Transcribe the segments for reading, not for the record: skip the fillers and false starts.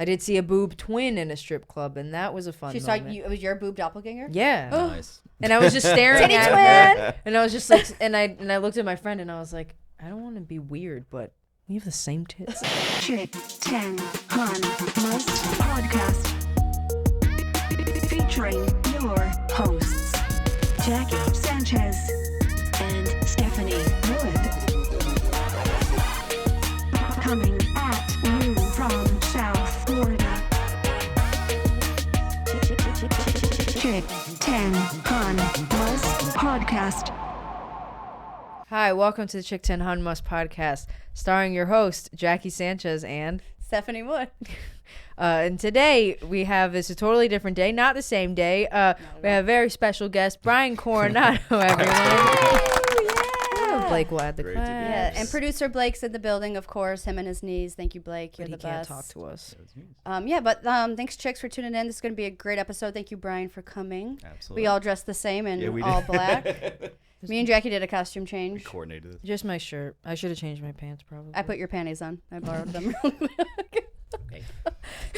I did see a boob twin in a strip club, and that was a fun She saw moment. you. It was your boob doppelganger. Yeah. Nice. And I was just staring Titty at twin. her, and I was just like, and I looked at my friend, and I was like, I don't want to be weird, but we have the same tits. Chick 10 Han Must Podcast. Featuring your hosts, Jackie Sanchez and Stephanie Wood. Coming at you from South Florida. Chick 10 Han Must Podcast. Hi, welcome to the Chick 10 Hun Must Podcast, starring your host, Jackie Sanchez and Stephanie Wood. And today we have, it's a totally different day, not the same day. We have a very special guest, Brian Coronado, everyone. Blake will add the Great to be clap. here. Yeah, and producer Blake's in the building, of course. Him and his knees. Thank you, Blake. You're But he the can't best. talk to us. Thanks, chicks, for tuning in. This is going to be a great episode. Thank you, Brian, for coming. Absolutely. We all dressed the same and Yeah, we all did. black. Me and Jackie did a costume We change. coordinated it. Just my shirt. I should have changed my pants, probably. I put your panties on. I borrowed them.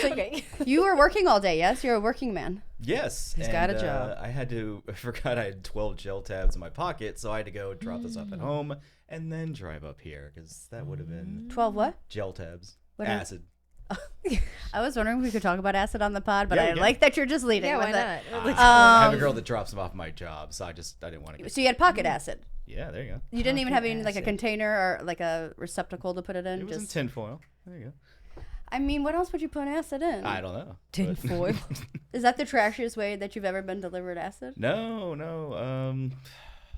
Okay. So you were working all day, yes? You're a working man. Yes. He's got a job. I forgot I had 12 gel tabs in my pocket, so I had to go drop this off at home and then drive up here because that would have been 12 what? gel tabs. What is- Acid. I was wondering if we could talk about acid on the pod, but Yeah, I we can. like that you're just leading Yeah, with why it. not? I have a girl that drops them off my job, so I didn't want to get... So you had pocket acid. Yeah, there you go. You didn't even have Pocket any, like a acid. container or like a receptacle to put it in. It was in Just, tinfoil. There you go. I mean, what else would you put acid in? I don't know. Tin but- foil. Is that the trashiest way that you've ever been delivered acid? No.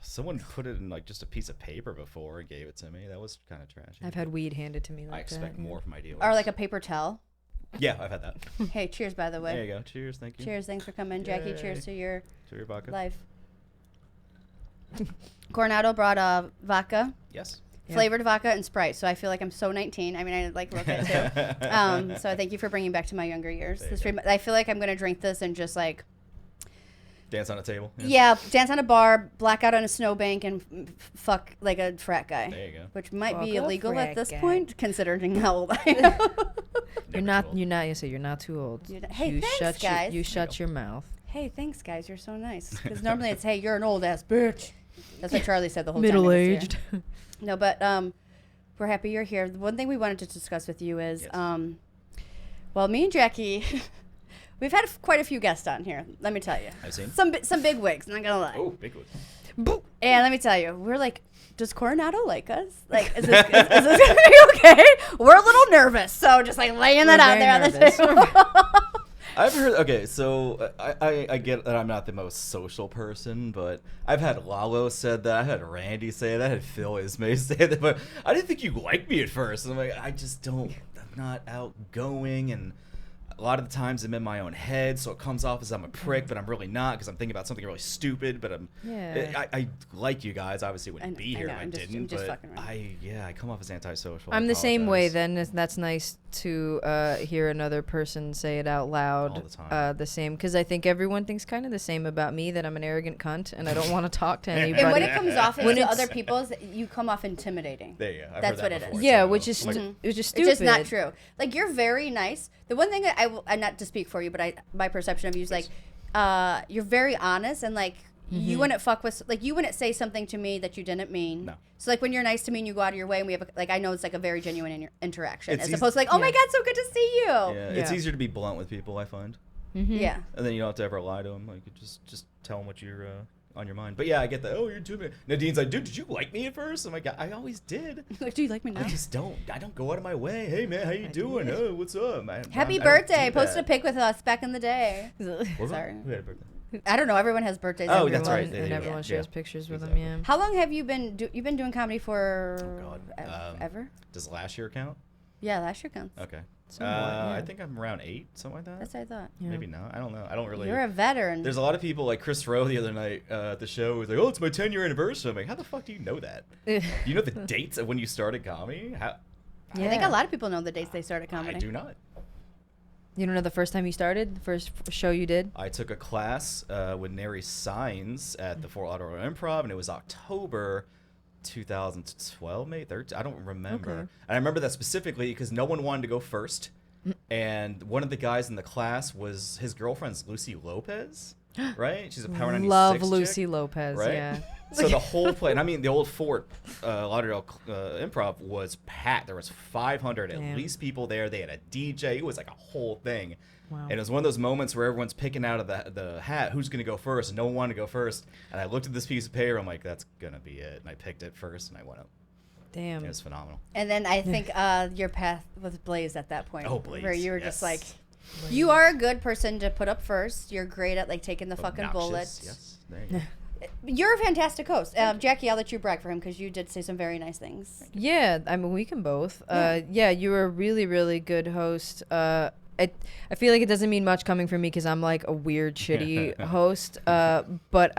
Someone put it in like just a piece of paper before and gave it to me. That was kind of trashy. I've had weed handed to me like I expect that. more from my dealers. Or like a paper towel? Yeah, I've had that. Hey, cheers, by the way. There you go. Cheers. Thank you. Cheers, thanks for coming. Jackie, Yay. cheers to your To your vodka. life. Coronado brought vodka, Yes. Yeah. flavored vodka, and Sprite. So I feel like I'm so 19. I mean, I like look at it too. So thank you for bringing back to my younger years. There you This go. I feel like I'm going to drink this and just like, Dance on a table. yeah, dance on a bar, black out on a snowbank, and fuck like a frat guy. There you go. Which might be Fuck a illegal frat at this guy. point, considering how old I am. You're not. You say you're not too old. Hey, you thanks, shut guys. You shut your mouth. Hey, thanks, guys. You're so nice. Because normally it's, hey, you're an old ass bitch. That's what Charlie said the whole time. he was here. Middle-aged. No, but we're happy you're here. The one thing we wanted to discuss with you is, Yes. well, me and Jackie, we've had quite a few guests on here. Let me tell you, I've seen. some big wigs. Not gonna lie. Oh, big one. And let me tell you, we're like, does Coronado like us? Like, is this gonna be okay? We're a little nervous, so just like laying that out very there on the nervous. table. I've heard. Okay, so I get that I'm not the most social person, but I've had Lalo said that. I had Randy say that. I had Phil Ismay say that. But I didn't think you liked me at first. And I'm like, I just don't. I'm not outgoing, and a lot of the times I'm in my own head, so it comes off as I'm a prick, but I'm really not because I'm thinking about something really stupid. But Yeah. I like you guys. Obviously, wouldn't I be know, here I if I know, I'm just- didn't. I'm just but fucking around. I come off as antisocial. I'm I the same way. apologize. Then that's nice to hear another person say it out loud. All the time. The same, because I think everyone thinks kind of the same about me, that I'm an arrogant cunt and I don't want to talk to anybody. And when it comes off When to it's- other people, is that you come off intimidating. There you go. I've That's heard that what it is. before, yeah, too. which is Like, which is It's stupid. just not true. Like, you're very nice. The one thing that I'm not to speak for you, but my perception of you is like, you're very honest and like you wouldn't fuck with, like you wouldn't say something to me that you didn't mean. No. So like when you're nice to me and you go out of your way and we have like, I know it's like a very genuine interaction It's as easy- opposed to like, oh my Yeah. God, so good to see you. Yeah, it's Yeah. easier to be blunt with people, I find, Yeah. and then you don't have to ever lie to them. Like, you just tell them what you're on your mind. But yeah, I get that. Oh, you're too bad. Nadine's like, dude, did you like me at first? I'm like, I always did. Like, do you like me I now? just don't. I don't go out of my way. Hey man, how you doing? Oh, what's up? Happy birthday. Posted a pic with us back in the day. Sorry. Who had a birthday? I don't know. Everyone has birthdays. Oh, everyone. that's right. And Yeah, everyone yeah. shares Yeah. pictures with Exactly. them. Yeah. How long have you been you've been doing comedy for Oh God. ever? Does last year count? Yeah, last year counts. Okay. Somewhat, yeah. I think I'm around 8, something like that. That's what I thought. Yeah. Maybe not. I don't know. I don't really. You're a veteran. There's a lot of people like Chris Rowe the other night at the show was like, "Oh, it's my 10-year anniversary." I'm like, "How the fuck do you know that? Do you know the dates of when you started comedy?" How? I think a lot of people know the dates they started comedy. I do not. You don't know the first time you started? The first show you did? I took a class with Neri Signs at the Fort Lauderdale Improv, and it was October 2012, maybe 13. I don't remember. Okay. And I remember that specifically because no one wanted to go first. and one of the guys in the class was his girlfriend's Lucy Lopez, right? She's a Power 96 Love chick, Lucy Lopez, right? yeah. So the whole play, and I mean, the old Fort Lauderdale Improv was packed. There was 500 at Damn. least people there. They had a DJ. It was like a whole thing. Wow. And it was one of those moments where everyone's picking out of the hat who's going to go first, and no one wanted to go first. And I looked at this piece of paper. I'm like, that's going to be it. And I picked it first, and I went up. Damn. It was phenomenal. And then I think your path was Blaze at that point. Oh, Blaze, Where you were yes. just like, you are a good person to put up first. You're great at like taking the fucking Obnoxious, bullets. Yes, there you go. You're a fantastic host. Jackie, I'll let you brag for him because you did say some very nice things. Yeah, I mean, we can both. Yeah, you were a really, really good host. I feel like it doesn't mean much coming from me because I'm like a weird, shitty host. But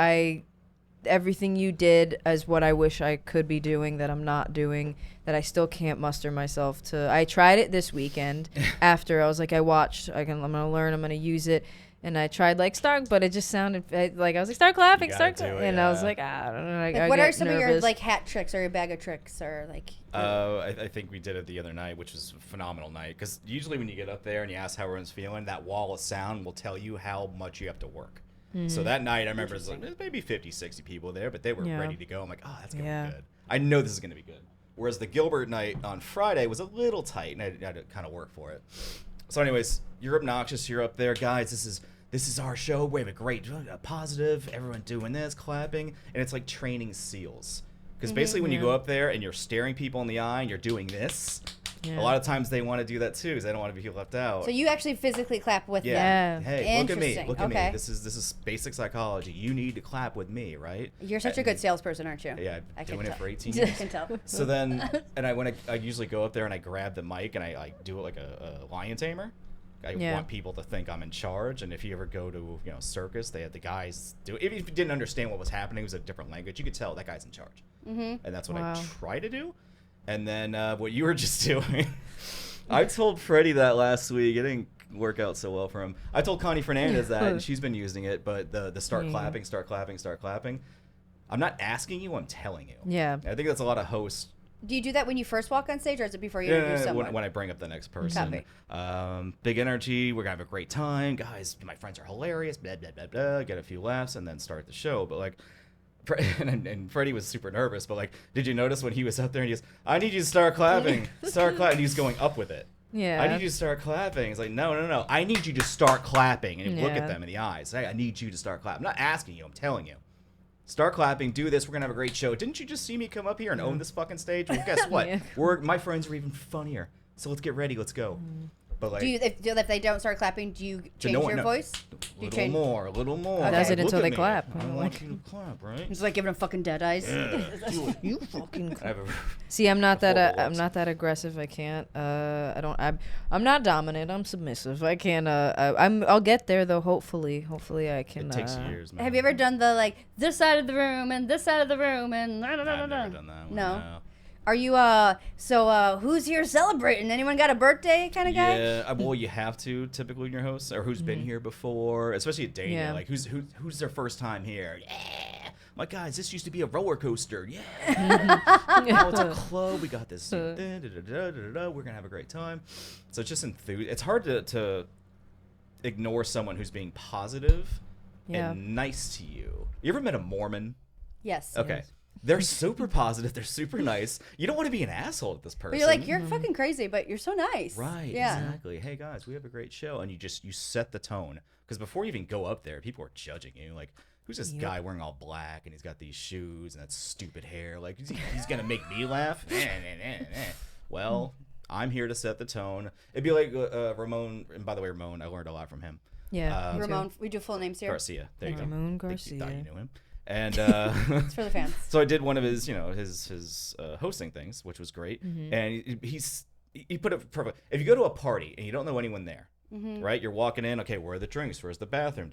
everything you did is what I wish I could be doing that I'm not doing, that I still can't muster myself to. I tried it this weekend after I was like, I'm going to learn, I'm going to use it. And I tried like start, but it just sounded like I was like, start clapping, and I was like, I don't know. Like, what are some of your like hat tricks or your bag of tricks or like? I think we did it the other night, which was a phenomenal night. Because usually when you get up there and you ask how everyone's feeling, that wall of sound will tell you how much you have to work. So that night, I remember there's maybe 50, 60 people there, but they were ready to go. I'm like, oh, that's going to be good. I know this is going to be good. Whereas the Gilbert night on Friday was a little tight, and I had to kind of work for it. So anyways, you're obnoxious. You're up there. Guys, this is our show. We have a great positive. Everyone doing this, clapping. And it's like training SEALs. Because basically when you go up there and you're staring people in the eye and you're doing this, a lot of times they want to do that too because they don't want to be left out. So you actually physically clap with them. Yeah. Hey, look at me. Interesting. Look at Okay. me. This is basic psychology. You need to clap with me, right? You're such a good salesperson, aren't you? Yeah, I I've can been doing it tell. for 18 I years. can tell. So then, and I usually go up there and I grab the mic and I like do it like a lion tamer. I want people to think I'm in charge. And if you ever go to circus, they had the guys do. If you didn't understand what was happening, it was a different language. You could tell that guy's in charge, and that's what I try to do. And then what you were just doing, I told Freddie that last week. It didn't work out so well for him. I told Connie Fernandez that, and she's been using it. But the start clapping, start clapping, start clapping. I'm not asking you. I'm telling you. Yeah. I think that's a lot of hosts. Do you do that when you first walk on stage, or is it before you introduce someone? When I bring up the next person. Big energy. We're going to have a great time. Guys, my friends are hilarious. Blah, blah, blah, blah. Get a few laughs and then start the show. But, like, and Freddie was super nervous. But, like, did you notice when he was up there and he goes, I need you to start clapping. Start clapping. And he was going up with it. Yeah. I need you to start clapping. It's like, no. I need you to start clapping. And you look at them in the eyes. Hey, I need you to start clapping. I'm not asking you. I'm telling you. Start clapping, do this, we're going to have a great show. Didn't you just see me come up here and own this fucking stage? Well, guess what? My friends are even funnier. So let's get ready, let's go. But like, Do you, if they don't start clapping, do you change your voice? A little more. Does it Look until at they me. clap. I want you to clap, right? It's like giving them fucking dead eyes. You fucking. I have a, See, I'm not that. horrible I'm looks. not that aggressive. I can't. I don't. I'm not dominant. I'm submissive. I can't. I'll get there though. Hopefully I can. it takes years, man. Have you ever done the like this side of the room and this side of the room and I've never done that one. No. Are you who's here celebrating? Anyone got a birthday kind of guy? Yeah, well, you have to typically when you're hosts, or who's been here before, especially at Dania. Yeah. Like who's their first time here? Yeah, my guys, this used to be a roller coaster. Yeah, now it's a club. We got this. We're gonna have a great time. So it's just It's hard to ignore someone who's being positive and nice to you. You ever met a Mormon? Yes. Okay. They're super positive. They're super nice. You don't want to be an asshole at this person. But you're like, you're fucking crazy, but you're so nice. Right, Yeah. exactly. Hey guys, we have a great show, and you set the tone because before you even go up there, people are judging you. Like, who's this guy wearing all black and he's got these shoes and that stupid hair? Like, he's gonna make me laugh? Well, I'm here to set the tone. It'd be like Ramon. And by the way, Ramon, I learned a lot from him. Yeah. Ramon, we do full names here. Garcia. There you go. Ramon I think you thought Garcia. you knew him. And It's for the fans. so I did one of his, his hosting things, which was great. And he put it perfect. If you go to a party and you don't know anyone there, right? You're walking in. Okay, where are the drinks? Where's the bathroom?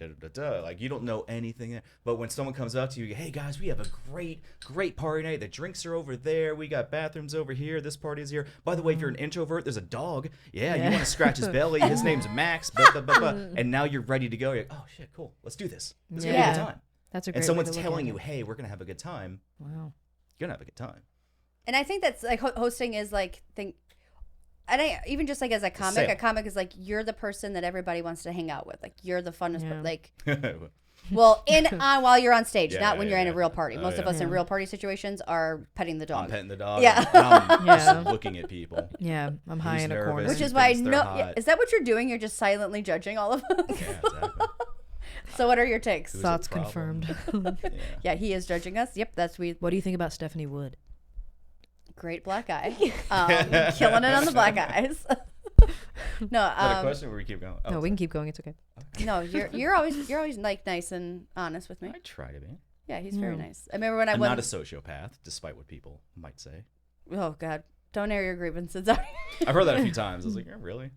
Like, you don't know anything there. But when someone comes up to you, hey guys, we have a great party night. The drinks are over there. We got bathrooms over here. This party is here. By the way, if you're an introvert, there's a dog. Yeah, you want to scratch his belly. His name's Max. Blah, blah, blah, blah. And now you're ready to go. You're like, oh shit, cool. Let's do this. It's gonna be a good time. That's a great And someone's way to look telling at you, it. hey, we're gonna have a good time. Wow. You're gonna have a good time. And I think that's like hosting is like even just like as a comic is like you're the person that everybody wants to hang out with. Like you're the funnest, like. Well, while you're on stage, not when you're in a real party. Most of us in real party situations are petting the dog. I'm petting the dog. Yeah. And I'm just looking at people. Yeah, I'm high Who's in a nervous? corner. Which is Who why thinks they're hot? is that what you're doing? You're just silently judging all of us. Yeah, exactly. So what are your takes? Who's Thoughts a problem? confirmed. Yeah, he is judging us. Yep, What do you think about Stephanie Wood? great black eye. Killing it on the black eyes. No, Is that a question where we keep going? Oh, No, we can keep going. It's okay. no, you're always like nice and honest with me. I try to be. Yeah, he's very nice. I remember when I I'm went. not a sociopath, despite what people might say. Oh God, don't air your grievances. I've heard that a few times. I was like, oh, really?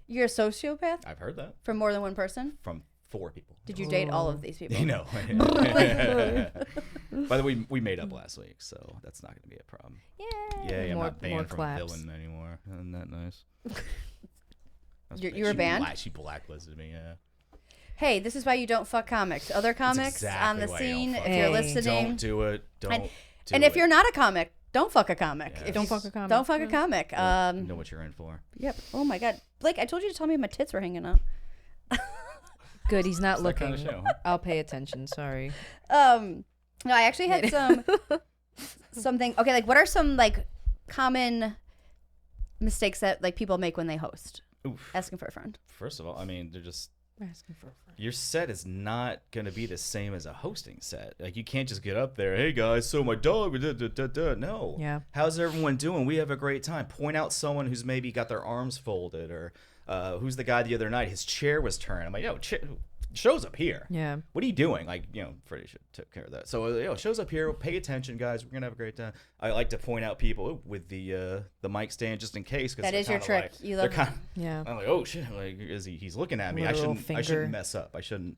You're a sociopath I've heard that from more than one person. from 4 people. Did you date all of these people? You know. By the way, we made up last week, so that's not going to be a problem. Yeah, I'm More- not more banned from claps. Villain anymore. Isn't that nice? You were banned? She blacklisted me, yeah. Hey, this is why you don't fuck comics. Other comics exactly on the why you don't scene, fuck if you're comics. listening. Don't do it. And if you're not a comic, don't fuck a comic. Yeah. If Don't you- fuck a comic. Don't fuck a comic. you know what you're in for. Yep. Oh my God, Blake, I told you to tell me my tits were hanging out. Good, he's not That looking. kind of show, huh? I'll pay attention. Sorry. No, I actually had something. Okay, like what are some like common mistakes that like people make when they host? Oof. Asking for a friend. First of all, I mean, they're just Asking for a friend. your set is not going to be the same as a hosting set. Like, you can't just get up there, hey guys, so my dog, no. Yeah. How's everyone doing? We have a great time. Point out someone who's maybe got their arms folded, or who's the guy the other night, his chair was turned. I'm like, yo, show's up here. Yeah. What are you doing? Like, Freddie should take care of that. So, show's up here. Pay attention, guys. We're going to have a great time. I like to point out people with the mic stand just in case. Cause That is your trick. Like, You love they're kinda, Yeah. I'm like, oh shit! Like, he's looking at me? Literal I finger. shouldn't mess up. I shouldn't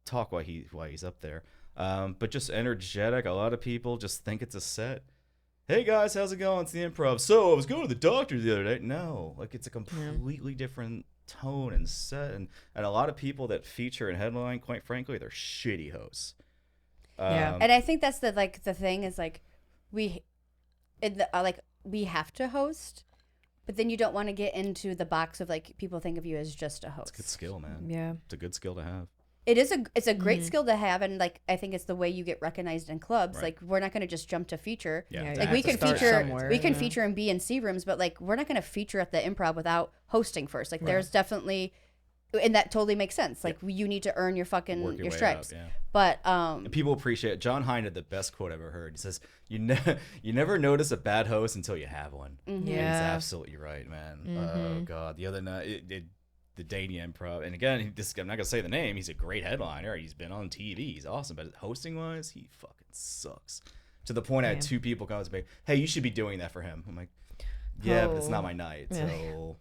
talk while he's up there. But just energetic. A lot of people just think it's a set. Hey guys, how's it going? It's the improv. So I was going to the doctor the other day. No, like, it's a completely different tone and set, and a lot of people that feature and headline, quite frankly, they're shitty hosts. Yeah. And I think that's the thing is like we have to host, but then you don't want to get into the box of like people think of you as just a host. It's a good skill, man. Yeah. It's a good skill to have. It's a great skill to have, and like I think it's the way you get recognized in clubs. Right. Like we're not going to just jump to feature. Yeah, Yeah, to Like have we to can start feature, somewhere, we can yeah. feature in B and C rooms, but like we're not going to feature at the improv without hosting first. Like there's definitely, and that totally makes sense. Like you need to earn your fucking Work your your way stripes. up, yeah. But And people appreciate it. John Hine had the best quote I've ever heard. He says, you never notice a bad host until you have one. Mm-hmm. And he's Yeah. absolutely right, man. Oh, God. The other night, the Dany Improv. And again, I'm not going to say the name. He's a great headliner. He's been on TV. He's awesome. But hosting-wise, he fucking sucks. To the point I had 2 people come up to me, hey, you should be doing that for him. I'm like, yeah, but it's not my night. Yeah. So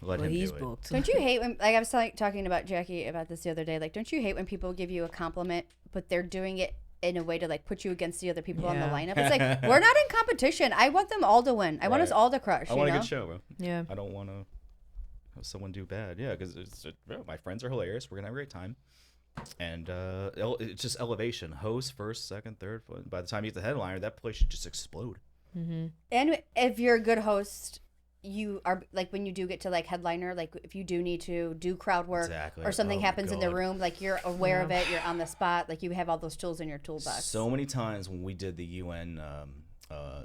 let Well, him he's do it. booked. don't you hate when, like I was talking about Jackie about this the other day, like don't you hate when people give you a compliment, but they're doing it in a way to like put you against the other people on the Yeah. lineup? It's like, we're not in competition. I want them all to win. I want us Right. all to crush. I you want a know? good show, bro. Yeah. I don't want to have someone do bad. Yeah, because my friends are hilarious. We're gonna have a great time, and it's just elevation. Host first, second, third. By the time you get the headliner, that place should just explode. And if you're a good host, you are like when you do get to like headliner, like if you do need to do crowd work Exactly. or something Oh my happens in the God. room, like you're aware of it, you're on the spot, like you have all those tools in your toolbox. So many times when we did the UN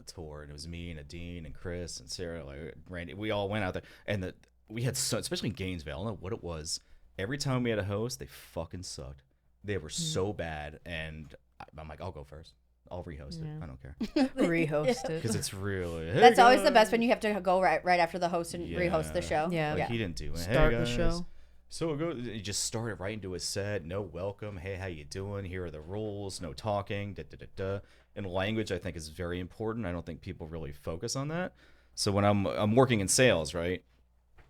tour, and it was me and Adine and Chris and Sarah, like Randy, we all went out there, and we had especially in Gainesville, I don't know what it was. Every time we had a host, they fucking sucked. They were so bad, and I'm like, I'll go first. I'll rehost it. I don't care. Rehost it. Because it's really... Hey That's always the guys. best when you have to go right after the host and rehost the show. Yeah. Like, he didn't do it. Start Hey the guys. show. So he just started right into his set. No welcome. Hey, how you doing? Here are the rules. No talking. Da, da, da, da. And language, I think, is very important. I don't think people really focus on that. So when I'm working in sales, right?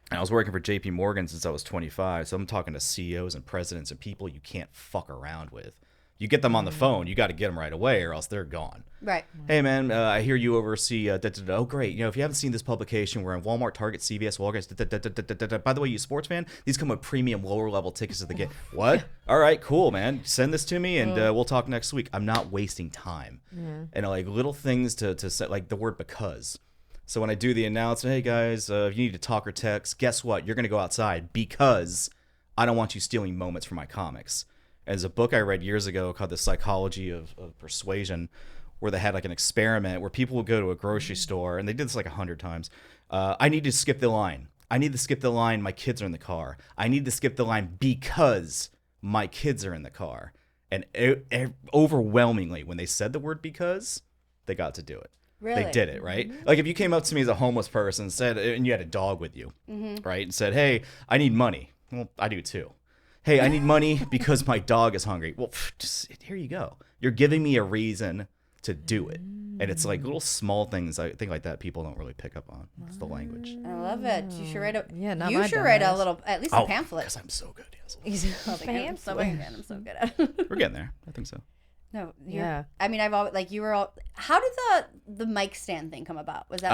And I was working for JP Morgan since I was 25. So I'm talking to CEOs and presidents and people you can't fuck around with. You get them on the phone, you got to get them right away, or else they're gone. Right. Hey man, I hear you oversee. Oh great, if you haven't seen this publication, we're in Walmart, Target, CVS, Walgreens. By the way, you sports fan, these come with premium lower level tickets to the game. What? All right, cool, man. Send this to me, and we'll talk next week. I'm not wasting time. And like little things to say, like the word because. So when I do the announcement, hey guys, if you need to talk or text, guess what? You're going to go outside because I don't want you stealing moments from my comics. As a book I read years ago called The Psychology of Persuasion, where they had like an experiment where people would go to a grocery store, and they did this like 100 times. I need to skip the line. I need to skip the line. My kids are in the car. I need to skip the line because my kids are in the car. And overwhelmingly, when they said the word because, they got to do it. Really? They did it, right? Like if you came up to me as a homeless person and you had a dog with you, right? And said, hey, I need money. Well, I do too. Hey, I need money because my dog is hungry. Well, just here you go. You're giving me a reason to do it. And it's like little small things I think like that people don't really pick up on. It's the language. I love it. You should write a you should write a little, at least a pamphlet. Because I'm so good. Yes. I'm so good at it. We're getting there. I think so. No, I mean, I've always like you were all. How did the mic stand thing come about? Was that?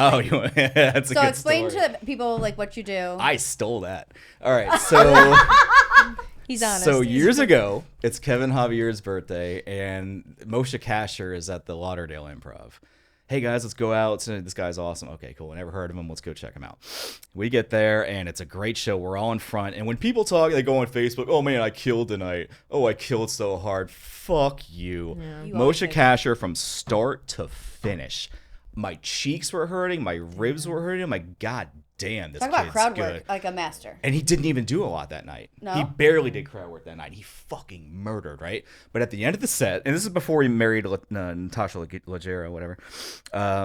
That's a so good explain story. to people like what you do. I stole that. All right, so He's honest. So years ago, it's Kevin Javier's birthday, and Moshe Kasher is at the Lauderdale Improv. Hey guys, let's go out. This guy's awesome. Okay, cool. Never heard of him. Let's go check him out. We get there, and it's a great show. We're all in front. And when people talk, they go on Facebook. Oh man, I killed tonight. Oh, I killed so hard. Fuck you. Yeah. Moshe Kasher from start to finish. My cheeks were hurting. My ribs were hurting. I'm like, God damn, this Talk kid's about crowd good. work like a master. And he didn't even do a lot that night. No? He barely did crowd work that night. He fucking murdered, right? But at the end of the set, and this is before he married Natasha Leggero, whatever,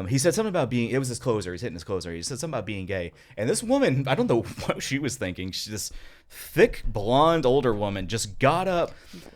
he said something about being, it was his closer, he's hitting his closer, he said something about being gay. And this woman, I don't know what she was thinking, she's this thick, blonde, older woman, just got up,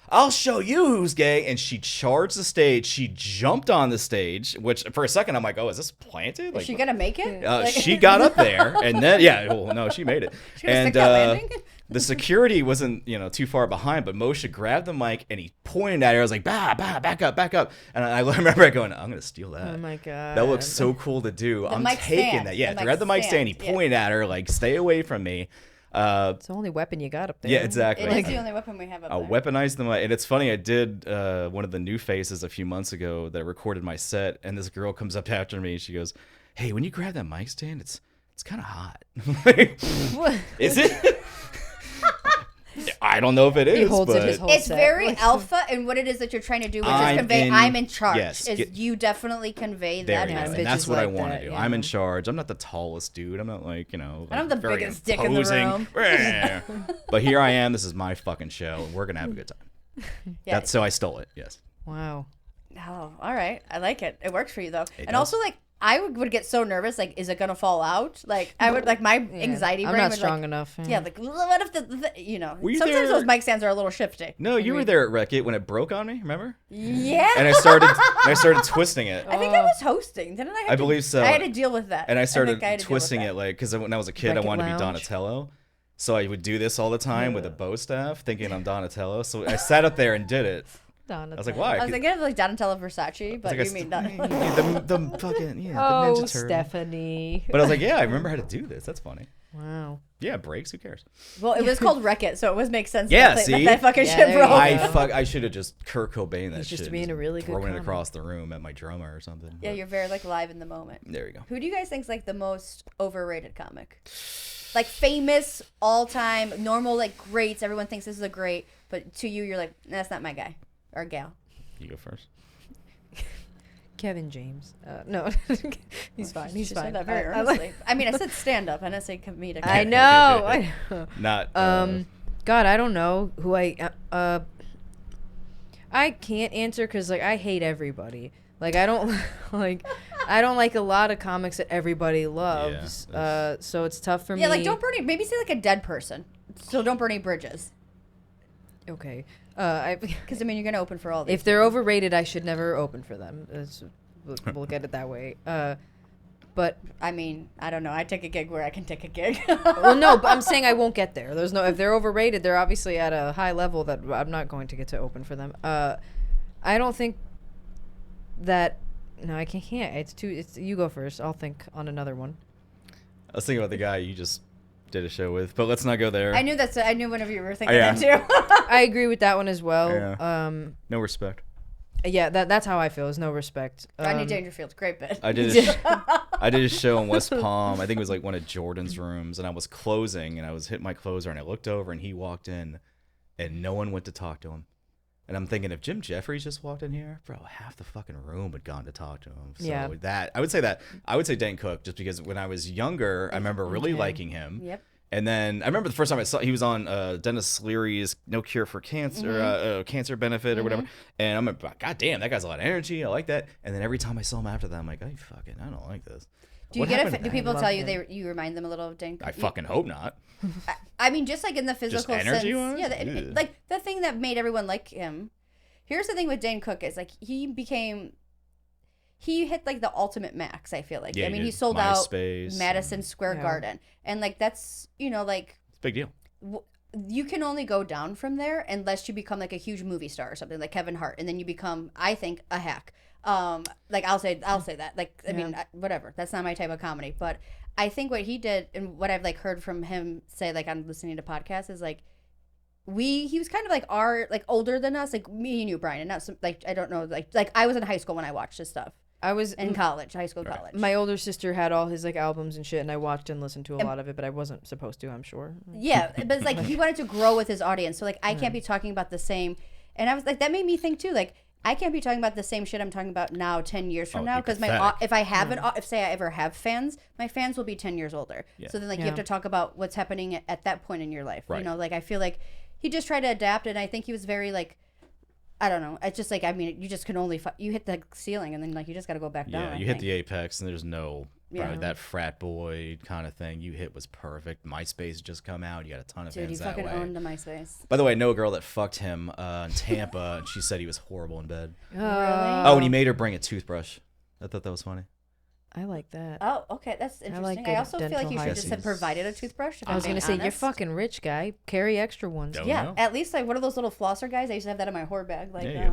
I'll show you who's gay, and she charged the stage. She jumped on the stage, which for a second I'm like, oh, is this planted? Like, Is she gonna make it? she got up there, and then no, she made it. She was stick that landing? The security wasn't too far behind, but Moshe grabbed the mic and he pointed at her. I was like, back up. And I remember going, I'm gonna steal that. Oh my god, that looks so cool to do. I'm mic taking stand. that. Yeah, The grab the mic mic stand. He pointed at her like, stay away from me. it's the only weapon you got up there. Yeah, exactly. It is the only weapon we have up I there. weaponized the mic. And it's funny, I did one of the new faces a few months ago that recorded my set, and this girl comes up after me. She goes, hey, when you grab that mic stand, it's kind of hot. What? Is it? I don't know if it is. He holds but it his whole It's set. very Like, alpha, and what it is that you're trying to do, which is I'm convey, in- I'm in charge. yes, You definitely convey There that you go. message. And that's Bitches what I like want that, to do. yeah. I'm in charge. I'm not the tallest dude. I'm not like, I don't like have the very biggest dick in the imposing. room. But here I am. This is my fucking show, and we're gonna have a good time. Yeah. So I stole it. Yes. Wow. Oh, all right. I like it. It works for you though. It And does. also, like, I would get so nervous. Like, is it gonna fall out? Like, I would like my anxiety. I'm brain not would, strong like, enough. Yeah, like what if Were you sometimes there- those mic stands are a little shifty. No, you were there at Wreck It when it broke on me. Remember? Yeah. And I started twisting it. I think I was hosting, didn't I? I believe so. I had to deal with that. And I started think I had to deal with twisting that. it like because when I was a kid, I Wreck-It wanted to be Lounge. Donatello. So I would do this all the time with a bow staff, thinking I'm Donatello. So I sat up there and did it. I was like, why? I was thinking of like Donatello Versace, but you mean the fucking the Oh, Ninja Turtle. Stephanie. But I was like, yeah, I remember how to do this. That's funny. Wow. Yeah, it breaks. Who cares? Well, it was called Wreck It, so it was makes sense. Yeah, that, see? that fucking Yeah, shit there broke. you go. I should have just Kurt Cobain that He's shit. just being a really good throwing it comic. across the room at my drummer or something. Yeah, But you're very like live in the moment. there you go. Who do you guys think's like the most overrated comic? Like famous, all time, normal, like greats. Everyone thinks this is a great, but to you, you're like, that's not my guy or gal. You go first. Kevin James. No, he's fine. He's She fine. said that very I like- earnestly. I mean, I said stand up, and I said comedic. I know. I know. Not. God, I don't know who I can't answer because like I hate everybody. Like I don't I don't like a lot of comics that everybody loves. So it's tough for me. Yeah, like don't burn any. Maybe say like a dead person. So don't burn any bridges. Okay. Because I mean, you're gonna open for all these. If they're overrated, I should never open for them. We'll get it that way. But I mean, I don't know. I take a gig where I can take a gig. well, no, but I'm saying I won't get there. There's no. If they're overrated, they're obviously at a high level that I'm not going to get to open for them. I don't think that. No, I can't. It's too. It's you go first. I'll think on another one. I was thinking about the guy you just did a show with, but let's not go there. I knew one of you were thinking Yeah. that too. I agree with that one as well. Yeah. No respect. Yeah, that's how I feel. Is no respect. Rodney Dangerfield's great bit. I did a show in West Palm. I think it was like one of Jordan's rooms, and I was closing, and I was hitting my closer, and I looked over, and he walked in, and no one went to talk to him. And I'm thinking, if Jim Jeffries just walked in here, bro, half the fucking room had gone to talk to him. So I would say Dan Cook, just because when I was younger, I remember really liking him. Yep. And then I remember the first time I saw he was on Dennis Leary's No Cure for Cancer, Cancer Benefit or whatever. And I'm like, God damn, that guy's a lot of energy. I like that. And then every time I saw him after that, I'm like, I don't like this. Do people tell you you remind them a little of Dan Cook? I fucking hope not. I mean, just like in the physical sense. Yeah, like the thing that made everyone like him. Here's the thing with Dane Cook is like he hit like the ultimate max. I feel like. Yeah, I mean, he sold MySpace out Madison Square Garden, and like that's like it's a big deal. You can only go down from there unless you become like a huge movie star or something like Kevin Hart, and then you become, I think, a hack. Like I'll say that. Like I mean, whatever. That's not my type of comedy, but I think what he did and what I've like heard from him say, like I'm listening to podcasts, is like he was kind of like older than us, like me and you, Brian, and not some, like I don't know, like I was in high school when I watched this stuff. I was in college. My older sister had all his like albums and shit, and I watched and listened to a lot of it, but I wasn't supposed to, I'm sure. Yeah, but it's like he wanted to grow with his audience, so like I can't be talking about the same, and I was like, that made me think too, like I can't be talking about the same shit I'm talking about now 10 years from now, because if I have if say I ever have fans, my fans will be 10 years older. Yeah. So then like you have to talk about what's happening at that point in your life. Right. You know, like I feel like he just tried to adapt, and I think he was very like, I don't know. It's just like, I mean, you just can only you hit the ceiling, and then like you just got to go back down. Yeah, you hit the apex, and there's no that frat boy kind of thing you hit was perfect. MySpace just come out. You got a ton of fans that way. Dude, you fucking owned the MySpace. By the way, I know a girl that fucked him in Tampa, and she said he was horrible in bed. Really? Oh, and he made her bring a toothbrush. I thought that was funny. I like that. Oh, okay, that's interesting. I also feel like you should just have provided a toothbrush. I was gonna say, you're fucking rich, guy. Carry extra ones. At least like one of those little flosser guys. I used to have that in my whore bag. Like,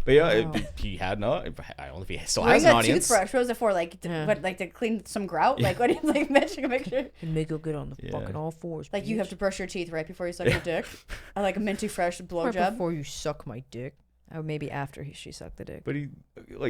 but yeah, he had no. I don't know if he still has an audience. Toothbrush. What was it for? Like, like to clean some grout? Like, what do you like? Make sure. And make it good on the fucking all fours. Like, you have to brush your teeth right before you suck your dick. I like a minty fresh blowjob. Right before you suck my dick. Or maybe after she sucked the dick. But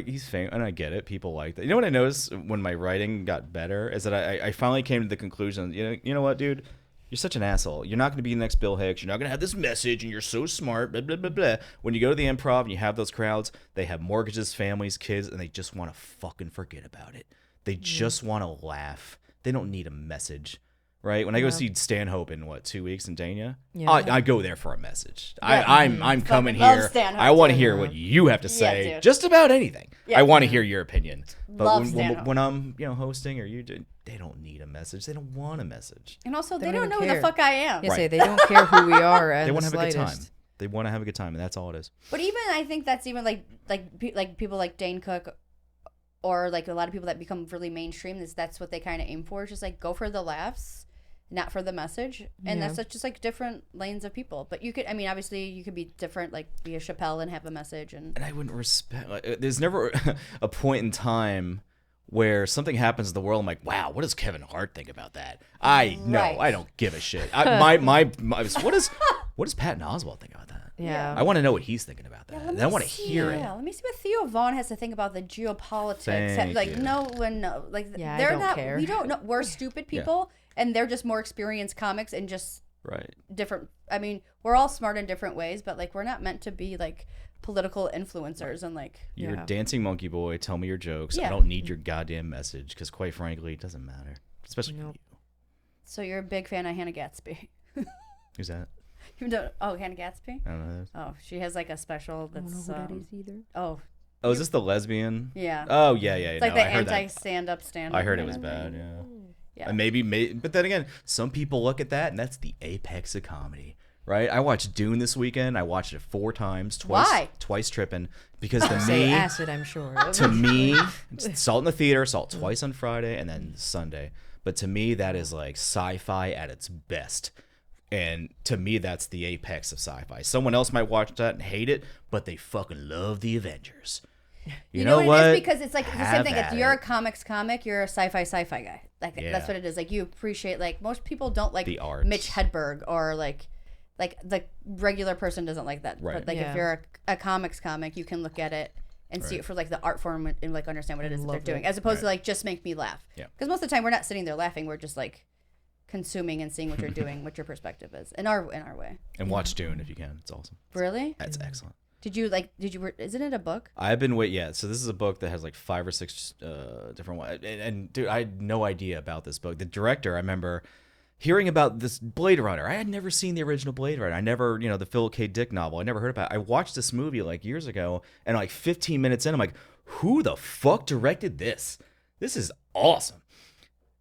he's famous, and I get it. People like that. You know what I noticed when my writing got better is that I finally came to the conclusion. You know what, dude? You're such an asshole. You're not going to be the next Bill Hicks. You're not going to have this message, and you're so smart. Blah blah blah blah. When you go to the improv and you have those crowds, they have mortgages, families, kids, and they just want to fucking forget about it. They just want to laugh. They don't need a message. Right? When I go see Stanhope in 2 weeks in Dania, I go there for a message. I'm coming here. I want to hear what you have to say, just about anything. I want to hear your opinion. But when I'm hosting or they don't need a message. They don't want a message. And also they don't know who the fuck I am. Yeah, say they don't care who we are. They want to have a good time. They want to have a good time, and that's all it is. But even I think that's even like people like Dane Cook. Or like a lot of people that become really mainstream, that's what they kind of aim for. Just like go for the laughs, not for the message. And that's just like different lanes of people. But you could, I mean, obviously you could be different, like be a Chappelle and have a message. And I wouldn't respect, there's never a point in time where something happens in the world. I'm like, wow, what does Kevin Hart think about that? I don't give a shit. What does Patton Oswalt think about that? Yeah. I want to know what he's thinking about that. And I want to hear it. Let me see what Theo Vaughn has to think about the geopolitics. They're not. Care. We don't know. We're stupid people, and they're just more experienced comics and just different. I mean, we're all smart in different ways, but like we're not meant to be like political influencers and like. You're a dancing monkey boy. Tell me your jokes. I don't need your goddamn message because, quite frankly, it doesn't matter, especially for you. So you're a big fan of Hannah Gatsby. Who's that? You don't? Oh, Hannah Gatsby? I don't know. Oh, she has like a special that's. I don't know who that is either. Oh. Oh, is this the lesbian? Yeah. Oh, yeah. It's like the anti-stand-up stand-up. I heard it was bad, yeah. And maybe, but then again, some people look at that, and that's the apex of comedy, right? I watched Dune this weekend. I watched it 4 times. Twice tripping. Because to me... acid, I'm sure. To me, saw it in the theater, saw it twice on Friday, and then Sunday. But to me, that is like sci-fi at its best. And to me, that's the apex of sci-fi. Someone else might watch that and hate it, but they fucking love the Avengers. You know what? It is? Because it's like the same thing. If you're a comics comic, you're a sci-fi guy. Like that's what it is. Like you appreciate, like most people don't like the art. Mitch Hedberg or like Like the regular person doesn't like that. Right. But like if you're a comics comic, you can look at it and see it for like the art form and like understand what it is that they're doing, as opposed to like just make me laugh. Yeah. Because most of the time we're not sitting there laughing. We're just like consuming and seeing what you're doing, what your perspective is in our way. And watch Dune if you can. It's awesome. Really? That's excellent. Isn't it a book? I've been so this is a book that has like 5 or 6 different ones. And dude, I had no idea about this book. The director, I remember hearing about this Blade Runner. I had never seen the original Blade Runner. I never, the Philip K. Dick novel. I never heard about it. I watched this movie like years ago, and like 15 minutes in, I'm like, who the fuck directed this? This is awesome.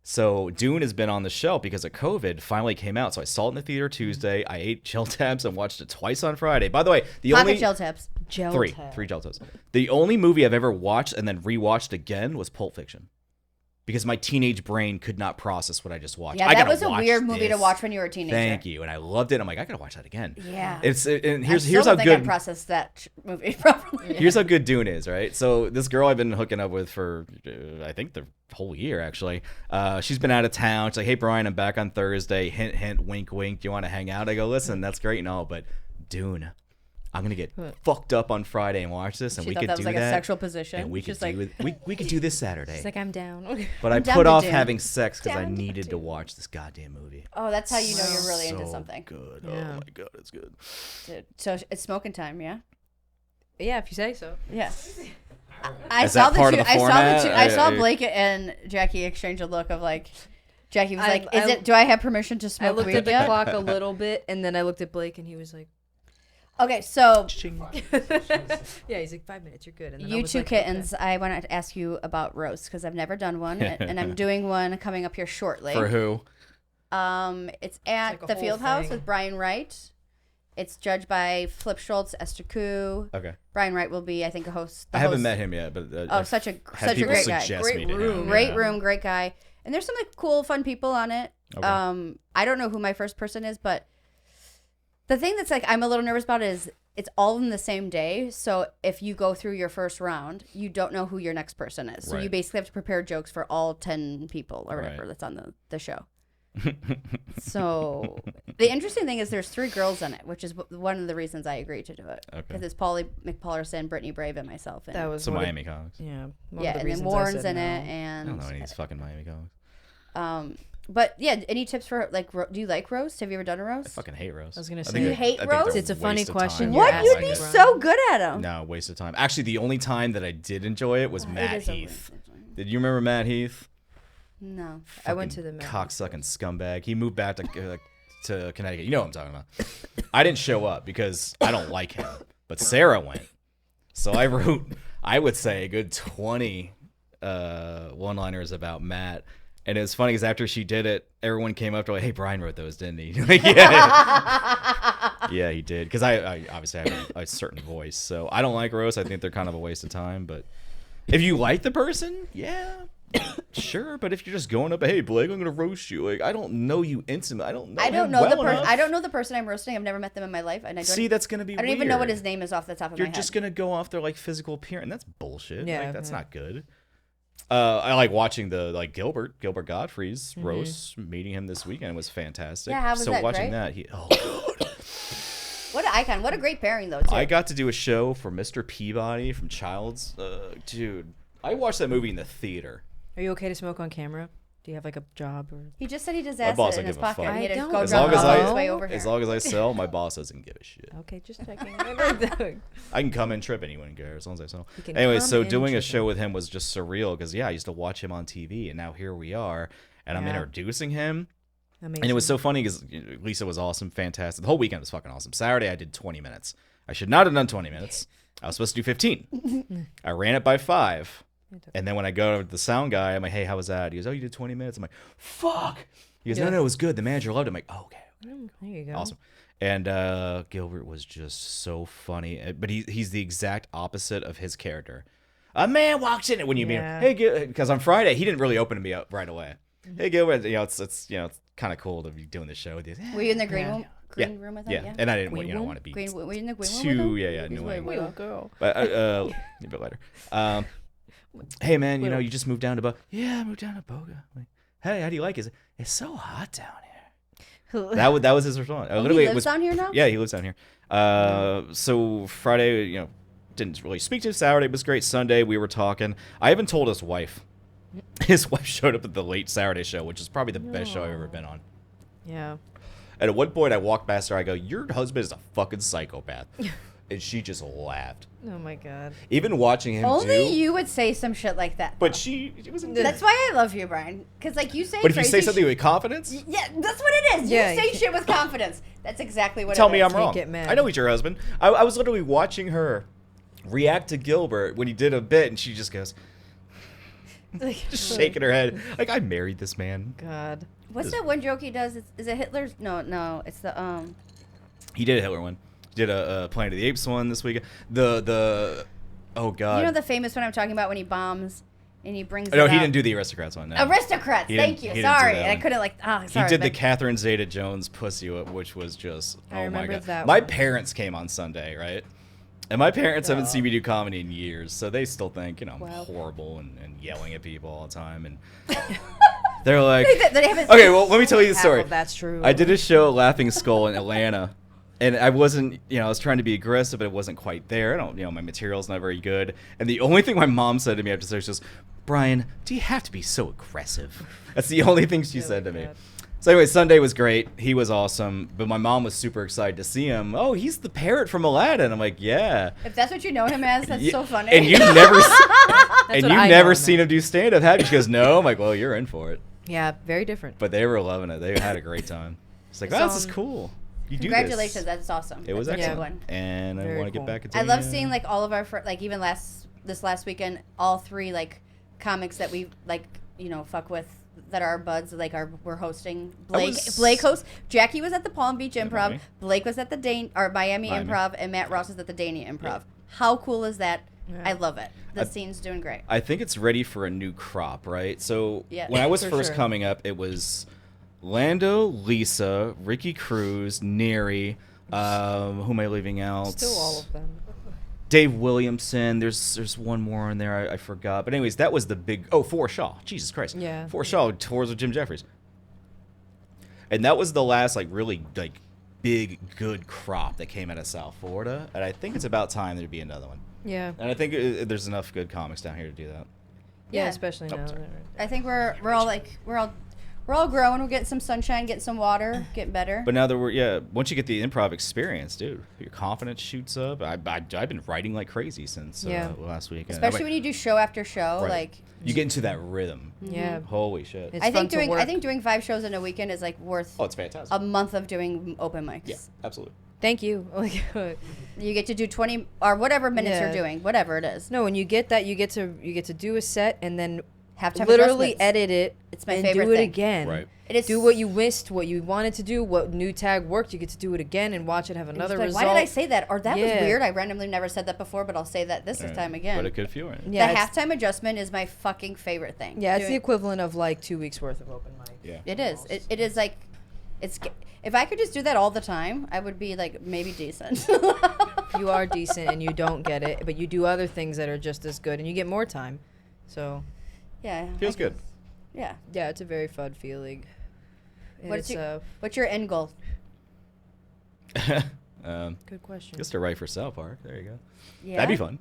So Dune has been on the shelf because of COVID. Finally came out. So I saw it in the theater Tuesday. I ate gel tabs and watched it twice on Friday. By the way, Pocket gel tabs. Three gel tabs. The only movie I've ever watched and then rewatched again was Pulp Fiction. Because my teenage brain could not process what I just watched. Yeah, that was a weird movie to watch when you were a teenager. Thank you, and I loved it. I'm like, I gotta watch that again. Yeah, and here's how good. I processed that movie properly. Here's how good Dune is, right? So this girl I've been hooking up with for I think the whole year actually. She's been out of town. She's like, hey Brian, I'm back on Thursday. Hint, hint, wink, wink. Do you want to hang out? I go, listen, that's great and all, but Dune. I'm gonna get fucked up on Friday and watch this, and She we thought could that do was like that. a sexual position. And we She's could like, we could do this Saturday. She's like, I'm down. But I down put to off Dune. having sex because I Down to needed to watch this goddamn movie. oh, that's how you know you're really into So something. Good. Yeah. Oh my god, it's good. Dude. So it's smoking time, yeah. Yeah, if you say so. Yeah. I Is saw that part of the format? I saw Blake and Jackie exchange a look of like. Jackie was like, "Is it? Do I have permission to smoke I looked weed at the yet?" clock a little bit, and then I looked at Blake, and he was like, Okay, so yeah, he's like 5 minutes, you're good. And then I you was two like, kittens, I want to ask you about roasts because I've never done one, and I'm doing one coming up here shortly. For who? It's at like a the whole Field House thing. with Brian Wright. It's judged by Flip Schultz, Esther Koo. Okay. Brian Wright will be, I think, a host. I haven't met him yet, but Such a had people great guy. suggest Great me to him. room. Great Yeah. room, great guy. And there's some like cool, fun people on it. Okay. I don't know who my first person is, but the thing that's like I'm a little nervous about is it's all in the same day. So if you go through your first round, you don't know who your next person is. So you Right. basically have to prepare jokes for all 10 people or whatever Right. that's on the show. So the interesting thing is there's 3 girls in it, which is one of the reasons I agreed to do it. Okay. Because it's Polly McPollerson, Brittany Brave, and myself. And that was Some one of- Miami comics. Yeah. one of yeah, the and then reasons I Warren's said in it, no. I and don't know any of these fucking Miami comics. but yeah, any tips for like? Do you like roast? Have you ever done a I roast? fucking hate roast. I was gonna think say- You they're- hate I think they're roast? It's a funny waste of question time. you're What? asking, You'd be Brian. so good at them. No, waste of time. Actually, the only time that I did enjoy it was Matt is a Heath. waste of time. Did you remember Matt Heath? No. I went Fucking to the Matt cocksucking scumbag. He moved back to Connecticut. You know what I'm talking about. I didn't show up because I don't like him, but Sarah went. So I wrote, I would say, a good 20 one-liners about Matt. And it was funny because after she did it, everyone came up to her like, hey, Brian wrote those, didn't he? Like, yeah. Yeah, he did. Because I obviously have a certain voice. So I don't like roast. I think they're kind of a waste of time. But if you like the person, yeah, sure. But if you're just going up, hey, Blake, I'm going to roast you. Like, I don't know you intimately. I don't know him the well person. enough. I don't know the person I'm roasting. I've never met them in my life, and I don't. See, that's going to be I don't even know what his name is off the top of You're my head. just going to go off their, like, physical appearance. That's bullshit. Yeah, Like, that's yeah. not good. I like watching the Gilbert Gottfried's roast. Meeting him this weekend was fantastic. Yeah, how was so that, watching great? that, oh god, What an icon! What a great pairing, though. Too. I got to do a show for Mr. Peabody from Child's. Dude, I watched that movie in the theater. Are you okay to smoke on camera? Do you have like a job or? He just said he does My acid boss in don't his give a pocket. fuck. And he had I to don't go As drop long as it off on his way over as here. long as I sell, my boss doesn't give a shit. Okay, just checking. I can come and trip anyone cares as long as I sell. You can Anyway, come so and doing a trip show with him was just surreal because I used to watch him on TV, and now here we are, and I'm Yeah. introducing him. Amazing. And it was so funny because Lisa was awesome, fantastic. The whole weekend was fucking awesome. Saturday, I did 20 minutes. I should not have done 20 minutes. I was supposed to do 15. I ran it by 5. And then when I go to the sound guy, I'm like, hey, how was that? He goes, oh, you did 20 minutes. I'm like, fuck. He goes, Yeah. no, it was good. The manager loved it. I'm like, oh, okay. There you go. Awesome. And Gilbert was just so funny. But he's the exact opposite of his character. A man walks in when you meet Yeah. him. Hey, because on Friday, he didn't really open to me up right away. Hey, Gilbert, it's kind of cool to be doing this show with you. Were you in the green Yeah. room? Green room with him? Yeah, and I didn't Green room? want to be Were you in the green room too, with him? New He's England. way- girl. But a bit later. Hey man, you just moved down to Boca. Yeah, I moved down to Boca. Like, hey, how do you like it? It's so hot down here. That was his response. He lives down here now? Yeah, he lives down here. So Friday, didn't really speak to him. Saturday was great. Sunday, we were talking. I even told his wife. His wife showed up at the late Saturday show, which is probably the best show I've ever been on. Yeah. And at one point, I walked past her. I go, "Your husband is a fucking psychopath," and she just laughed. Oh my god. Even watching him. Only you would say some shit like that. But she was. That's why I love you, Brian. Because like you say. But if you say something with confidence. Yeah, that's what it is. Yeah, you say shit with confidence. That's exactly what. Tell it me is. I'm wrong. Get mad. I know he's your husband. I was literally watching her react to Gilbert when he did a bit, and she just goes. Just shaking her head. Like, I married this man. God. What's that one joke he does? Is it Hitler's? No. It's the He did a Hitler one. He did a Planet of the Apes one this weekend. Oh god. You know the famous one I'm talking about when he bombs and he brings. No, it he out? didn't do the Aristocrats one. No. Aristocrats. He Thank didn't- you. he didn't do Sorry, that I one. couldn't like. Oh, sorry. He did the but- Catherine Zeta-Jones pussy, which was just I oh my remember god. that My one. parents came on Sunday, right? And my parents haven't seen me do comedy in years, so they still think I'm horrible and yelling at people all the time, and they're like, They haven't- okay, well, let me tell you the Half story. of that's true. I did a show at Laughing Skull in Atlanta, and I wasn't, I was trying to be aggressive, but it wasn't quite there. My material's not very good. And the only thing my mom said to me after the show was, "Brian, do you have to be so aggressive?" That's the only thing she said to me. God. So anyway, Sunday was great. He was awesome, but my mom was super excited to see him. Oh, he's the parrot from Aladdin. I'm like, yeah. If that's what you know him as, that's so funny. And you've never, what I know never him seen as. him do stand up, have you? She goes, no. I'm like, well, you're in for it. Yeah, very different. But they were loving it. They had a great time. It's like, It's, wow, this is cool. You do this. Congratulations, that's awesome. It was That's a big excellent. one. And I Very want to cool. get back into I love seeing like all of our like even this last weekend, all three like comics that we like fuck with that are our buds we're hosting. Blake hosts. Jackie was at the Palm Beach Improv. Miami? Blake was at the Miami Improv, and Matt Ross is at the Dania Improv. Yeah. How cool is that? Yeah. I love it. The scene's doing great. I think it's ready for a new crop, right? So Yeah. when I was For first sure. coming up, it was Lando, Lisa, Ricky Cruz, Neri. Who am I leaving out? Still all of them. Dave Williamson. There's one more in there I forgot. But anyways, that was the big. Oh, Forrest Shaw. Jesus Christ. Yeah. Forrest Shaw tours with Jim Jeffries. And that was the last really big good crop that came out of South Florida. And I think it's about time there'd be another one. Yeah. And I think there's enough good comics down here to do that. Yeah, Yeah. especially now. sorry. I think we're all growing. We're getting some sunshine, getting some water, getting better. But now that once you get the improv experience, dude, your confidence shoots up. I've been writing like crazy since last week. Especially when you do show after show, Right. like you get into that rhythm. Yeah. Holy shit. It's I fun think to doing work. 5 shows in a weekend is like worth Oh, it's fantastic. a month of doing open mics. Yeah, absolutely. Thank you. You get to do 20 or whatever minutes Yeah. you're doing, whatever it is. No, when you get that, you get to do a set and then Halftime literally adjustments. edit it. It's my and favorite do it thing. again. Right. It is Do what you missed, what you wanted to do, what new tag worked. You get to do it again and watch it have and another it's like, result. why did I say that? Or that was Yeah. weird. I randomly never said that before, but I'll say that this time again. But it could feel right. Yeah, the it's- halftime adjustment is my fucking favorite thing. Yeah, it's the Doing- equivalent of like 2 weeks worth of open mic. Yeah. It is. It is like, it's. If I could just do that all the time, I would be like maybe decent. You are decent and you don't get it, but you do other things that are just as good and you get more time. So, Yeah. Feels good. Yeah. yeah, it's a very fun feeling. What's It's What's your end goal? good question. Just to write for South Park. There you go. Yeah. That'd be fun.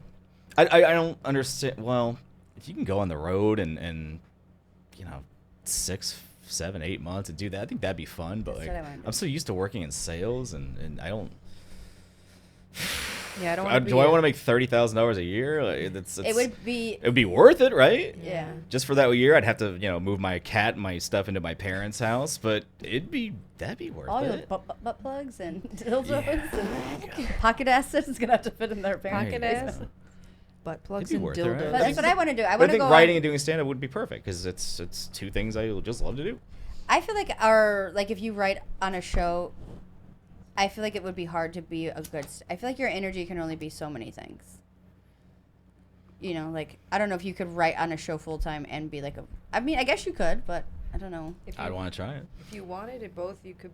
I don't understand. Well, if you can go on the road and 6, 7, 8 months and do that, I think that'd be fun. But That's what I wanna do. I'm so used to working in sales, and I don't. Yeah, I don't want Do I want to make $30,000 a year? It would be. It would be worth it, right? Yeah. Just for that year, I'd have to, move my cat and my stuff into my parents' house, but that'd be worth All your it. butt plugs and dildos and pocket acids is gonna have to fit in their parents' Pocket basement. ass, butt plugs be and worth it, right? dildos. But that's what I want to do. I But want I to think go. writing and doing stand-up would be perfect because it's two things I just love to do. I feel like if you write on a show, I feel like it would be hard to be a good. I feel like your energy can only be so many things. I don't know if you could write on a show full time and be like a. I mean, I guess you could, but I don't know. I'd want to try it. If you wanted it both, you could.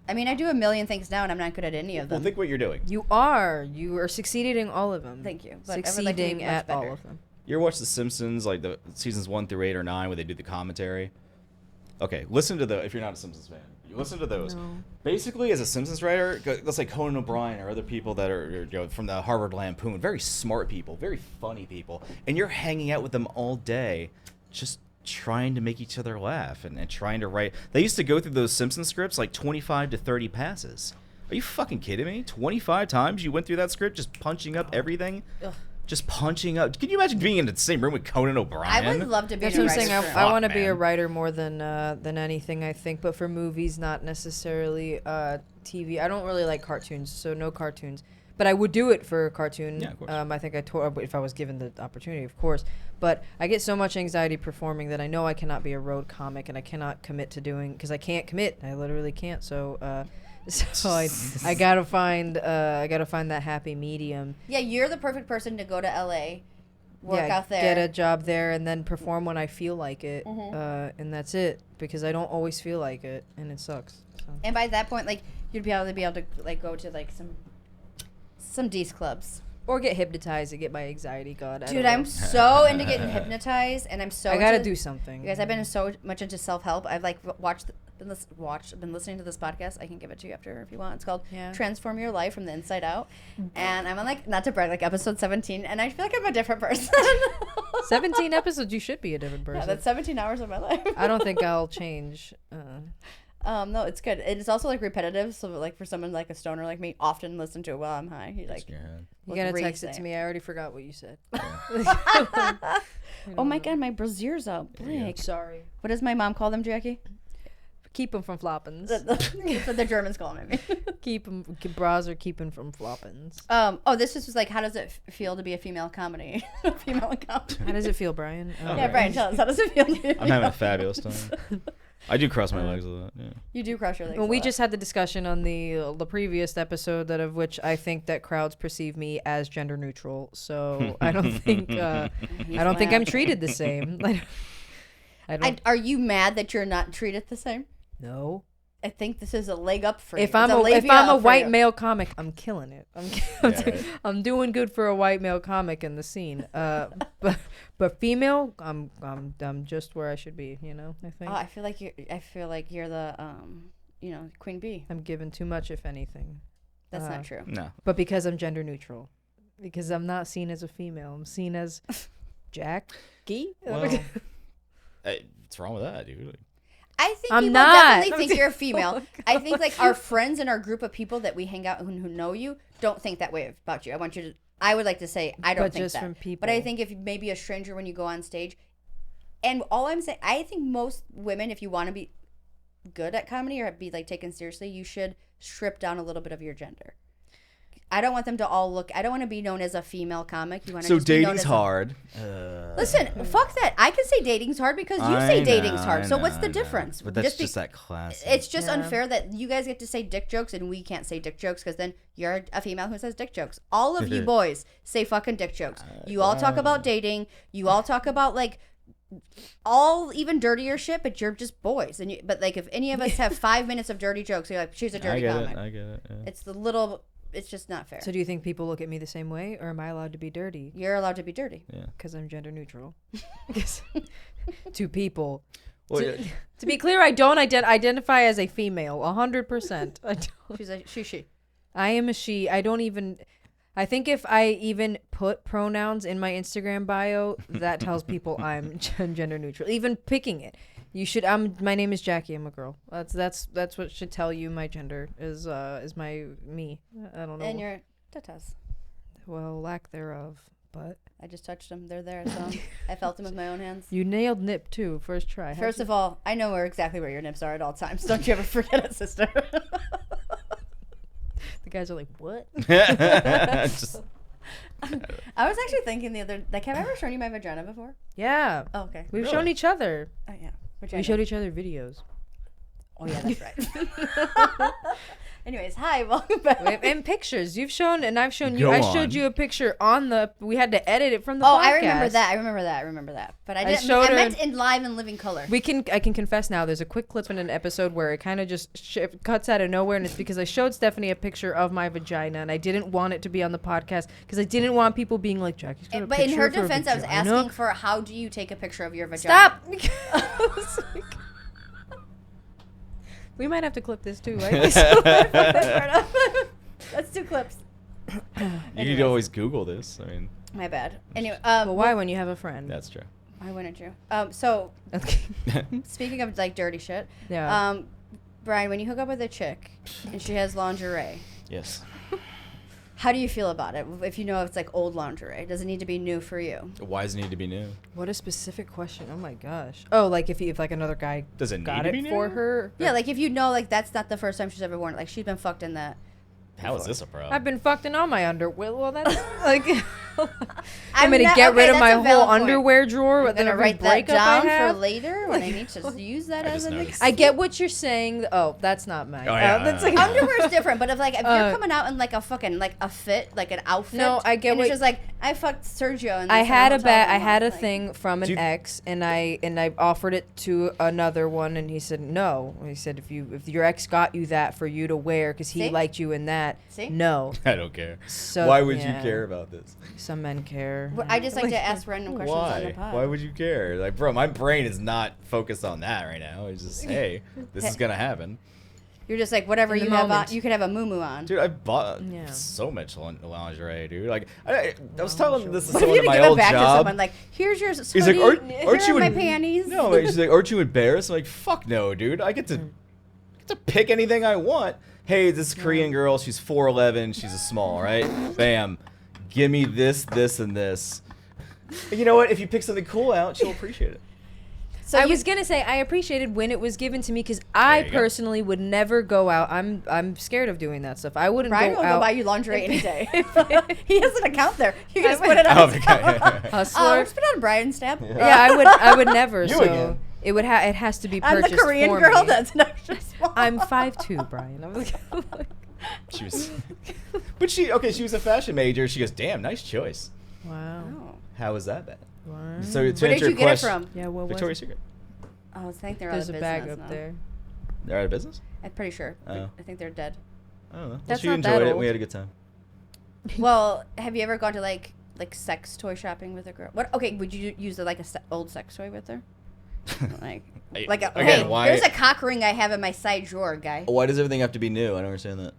I mean, I do a million things now, and I'm not good at any of Well, them. think what you're doing. You are succeeding in all of them. Thank you, but I would like to be Succeeding much at all better. of them. You ever watch The Simpsons, like the seasons 1 through 8 or 9, where they do the commentary? Okay, listen to if you're not a Simpsons fan, you listen to those. No. Basically, as a Simpsons writer, let's say Conan O'Brien or other people that are from the Harvard Lampoon, very smart people, very funny people, and you're hanging out with them all day, just trying to make each other laugh and trying to write. They used to go through those Simpsons scripts like 25 to 30 passes. Are you fucking kidding me? 25 times you went through that script just punching up everything? Ugh. Just punching up. Can you imagine being in the same room with Conan O'Brien? I would love to be That's in a what I'm writer's saying. room. I want to be a writer more than anything, I think. But for movies, not necessarily TV. I don't really like cartoons, so no cartoons. But I would do it for a cartoon. Yeah, of course. I think if I was given the opportunity, of course. But I get so much anxiety performing that I know I cannot be a road comic, and I cannot commit to doing, because I can't commit. I literally can't. So I gotta find that happy medium. Yeah, you're the perfect person to go to LA, work out there, get a job there, and then perform when I feel like it. And that's it, because I don't always feel like it, and it sucks. So. And by that point, like, you'd be able to like go to like some D's clubs. Or get hypnotized to get my anxiety gone. Dude, I'm so into getting hypnotized, and I'm so I gotta do something. You guys, I've been so much into self-help. I've like been listening to this podcast. I can give it to you after if you want. It's called Transform Your Life from the Inside Out. And I'm on, like, not to brag, like episode 17, and I feel like I'm a different person. 17 episodes, you should be a different person. Yeah, that's 17 hours of my life. I don't think I'll change. No, it's good. It's also like repetitive, so like for someone like a stoner like me, often listen to it while I'm high. You like, you gotta text it to me. I already forgot what you said. Oh my god, my brasier's out. Blake. Sorry. What does my mom call them, Jackie? Keep them from floppins. That's what the Germans call them. Keep them. Bras are keeping from floppins. This was like, how does it feel to be a female comedy? Female comedy. How does it feel, Brian? Yeah, Brian, tell us. How does it feel? I'm having a fabulous time. I do cross my legs a lot. Yeah. You do cross your legs. Well, we just had the discussion on the previous episode that of which I think that crowds perceive me as gender neutral. So I don't think think I'm treated the same. Are you mad that you're not treated the same? No. I think this is a leg up for you. If I'm a white male comic, I'm killing it. I'm doing good for a white male comic in the scene. But female, I'm just where I should be. You know, I think. Oh, I feel like you're the queen bee. I'm given too much, if anything. That's not true. No. But because I'm gender neutral, because I'm not seen as a female, I'm seen as Jackie. Well, what's wrong with that, dude? I think I'm people not. definitely think you're a female. I think like our friends and our group of people that we hang out who know you don't think that way about you. I would like to say I don't think just that. From people. But I think if maybe a stranger when you go on stage, and all I'm saying, I think most women, if you want to be good at comedy or be like taken seriously, you should strip down a little bit of your gender. I don't want them to all look. I don't want to be known as a female comic. You want to so just be known dating's as hard. Listen, fuck that. I can say dating's hard because you say dating's hard. So what's the difference? But that's just that class. It's just unfair that you guys get to say dick jokes and we can't say dick jokes because then you're a female who says dick jokes. All of you boys say fucking dick jokes. You all talk about dating. You all talk about like all even dirtier shit, but you're just boys. But like if any of us have 5 minutes of dirty jokes, you're like, she's a dirty comic. I get it. Yeah. It's just not fair. So do you think people look at me the same way, or am I allowed to be dirty? You're allowed to be dirty. Yeah. Because I'm gender neutral. To people. Well, to be clear, I don't identify as a female. 100%. I don't. She's a she. I am a she. I don't even. I think if I even put pronouns in my Instagram bio, that tells people I'm gender neutral. Even picking it. You should. My name is Jackie. I'm a girl. That's what should tell you my gender is me. I don't know. And your tatas. Well, lack thereof. But I just touched them. They're there. So I felt them with my own hands. You nailed nip too. First try. First of all, I know exactly where your nips are at all times. Don't you ever forget it, sister. The guys are like, what? I was actually thinking the other. Like, have I ever shown you my vagina before? Yeah. Oh, okay. We've shown each other. Oh yeah. We showed each other videos. Oh yeah, that's right. Anyways, hi, welcome back. And pictures. You've shown, and I've shown you. Go I on. showed you a picture on the. We had to edit it from the podcast. I remember that. But I meant in live and living color. I can confess now. There's a quick clip in an episode where it kind of just cuts out of nowhere, and it's because I showed Stephanie a picture of my vagina, and I didn't want it to be on the podcast because I didn't want people being like, Jackie's got a But picture in her of defense, I was vagina. asking for how do you take a picture of your vagina? Stop. We might have to clip this too. Let's do clips. You could always Google this. I mean, My bad. Anyway, Well, why when you have a friend? that's true. why wouldn't you? So Okay. speaking of like dirty shit, Yeah. Brian, when you hook up with a chick and she has lingerie, Yes. how do you feel about it? If you know it's like old lingerie, does it need to be new for you? Why does it need to be new? What a specific question. Oh my gosh. Oh, like if like another guy Does it got need to it be for new? her. Yeah, like if you know like that's not the first time she's ever worn it, like she's been fucked in that. How is this a problem? I've been fucked in all my underwear. Well, that's like. I'm I'm gonna not- get okay, rid of that's my a whole valid point. underwear drawer. I'm with gonna every write that breakup I down for have. later when I need to use that I as just an noticed. excuse. I get what you're saying. Oh, that's not mine. Oh, yeah, that's no, like no, no. Underwear is different, but if like if you're coming out in like a fucking like a fit, like an outfit. No, I get and what- it's just like I fucked Sergio. And I had a thing from an ex, and I offered it to another one, and he said no. He said if your ex got you that for you to wear because he See? liked you in that, See? no. I don't care. So Why would yeah. you care about this? Some men care. I just like to ask random questions on the Why? pod. Why would you care? Like, bro, my brain is not focused on that right now. It's just, hey, this is gonna happen. You're just like whatever In the you have on. moment. You could have a moo on. Dude, I bought Yeah. so much lingerie, dude. Like, I was telling this to What if someone you at had to my give it old back to job. someone? Like, here's your hoodie. He's like, aren't here you are my in- panties? No, he's like, aren't you embarrassed? I'm like, fuck no, dude. I get to pick anything I want. Hey, this Korean girl, she's 4'11", she's a small, right? Bam. Give me this, this, and this. And you know what? If you pick something cool out, she'll appreciate it. So I you- was gonna say I appreciated when it was given to me because I There you go. personally would never go out. I'm scared of doing that stuff. I wouldn't Brian go will out. go buy you lingerie any day. He has an account there. You can just I put it on. Oh, his okay. account. Hustler. Let's put it on Brian's tab. Yeah, I would never. You so again. it has to be I'm purchased the Korean for girl me. that's an extra small. I'm 5'2", Brian. I was She was, but she was a fashion major. She goes, damn, nice choice. wow. Oh. How was that then? Wow. So to Where answer did your you get it question, from? Yeah, what was Victoria's it? Secret. Oh, I think they're There's out a of bag business up now. there. They're out of business? I'm pretty sure. Oh. I think they're dead. I don't know. That's she not enjoyed that it. old. We had a good time. Well, have you ever gone to like sex toy shopping with a girl? What? Okay, would you use like a old sex toy with her? Like Again, hey, why? there's a cock ring I have in my side drawer, guy. Why does everything have to be new? I don't understand that.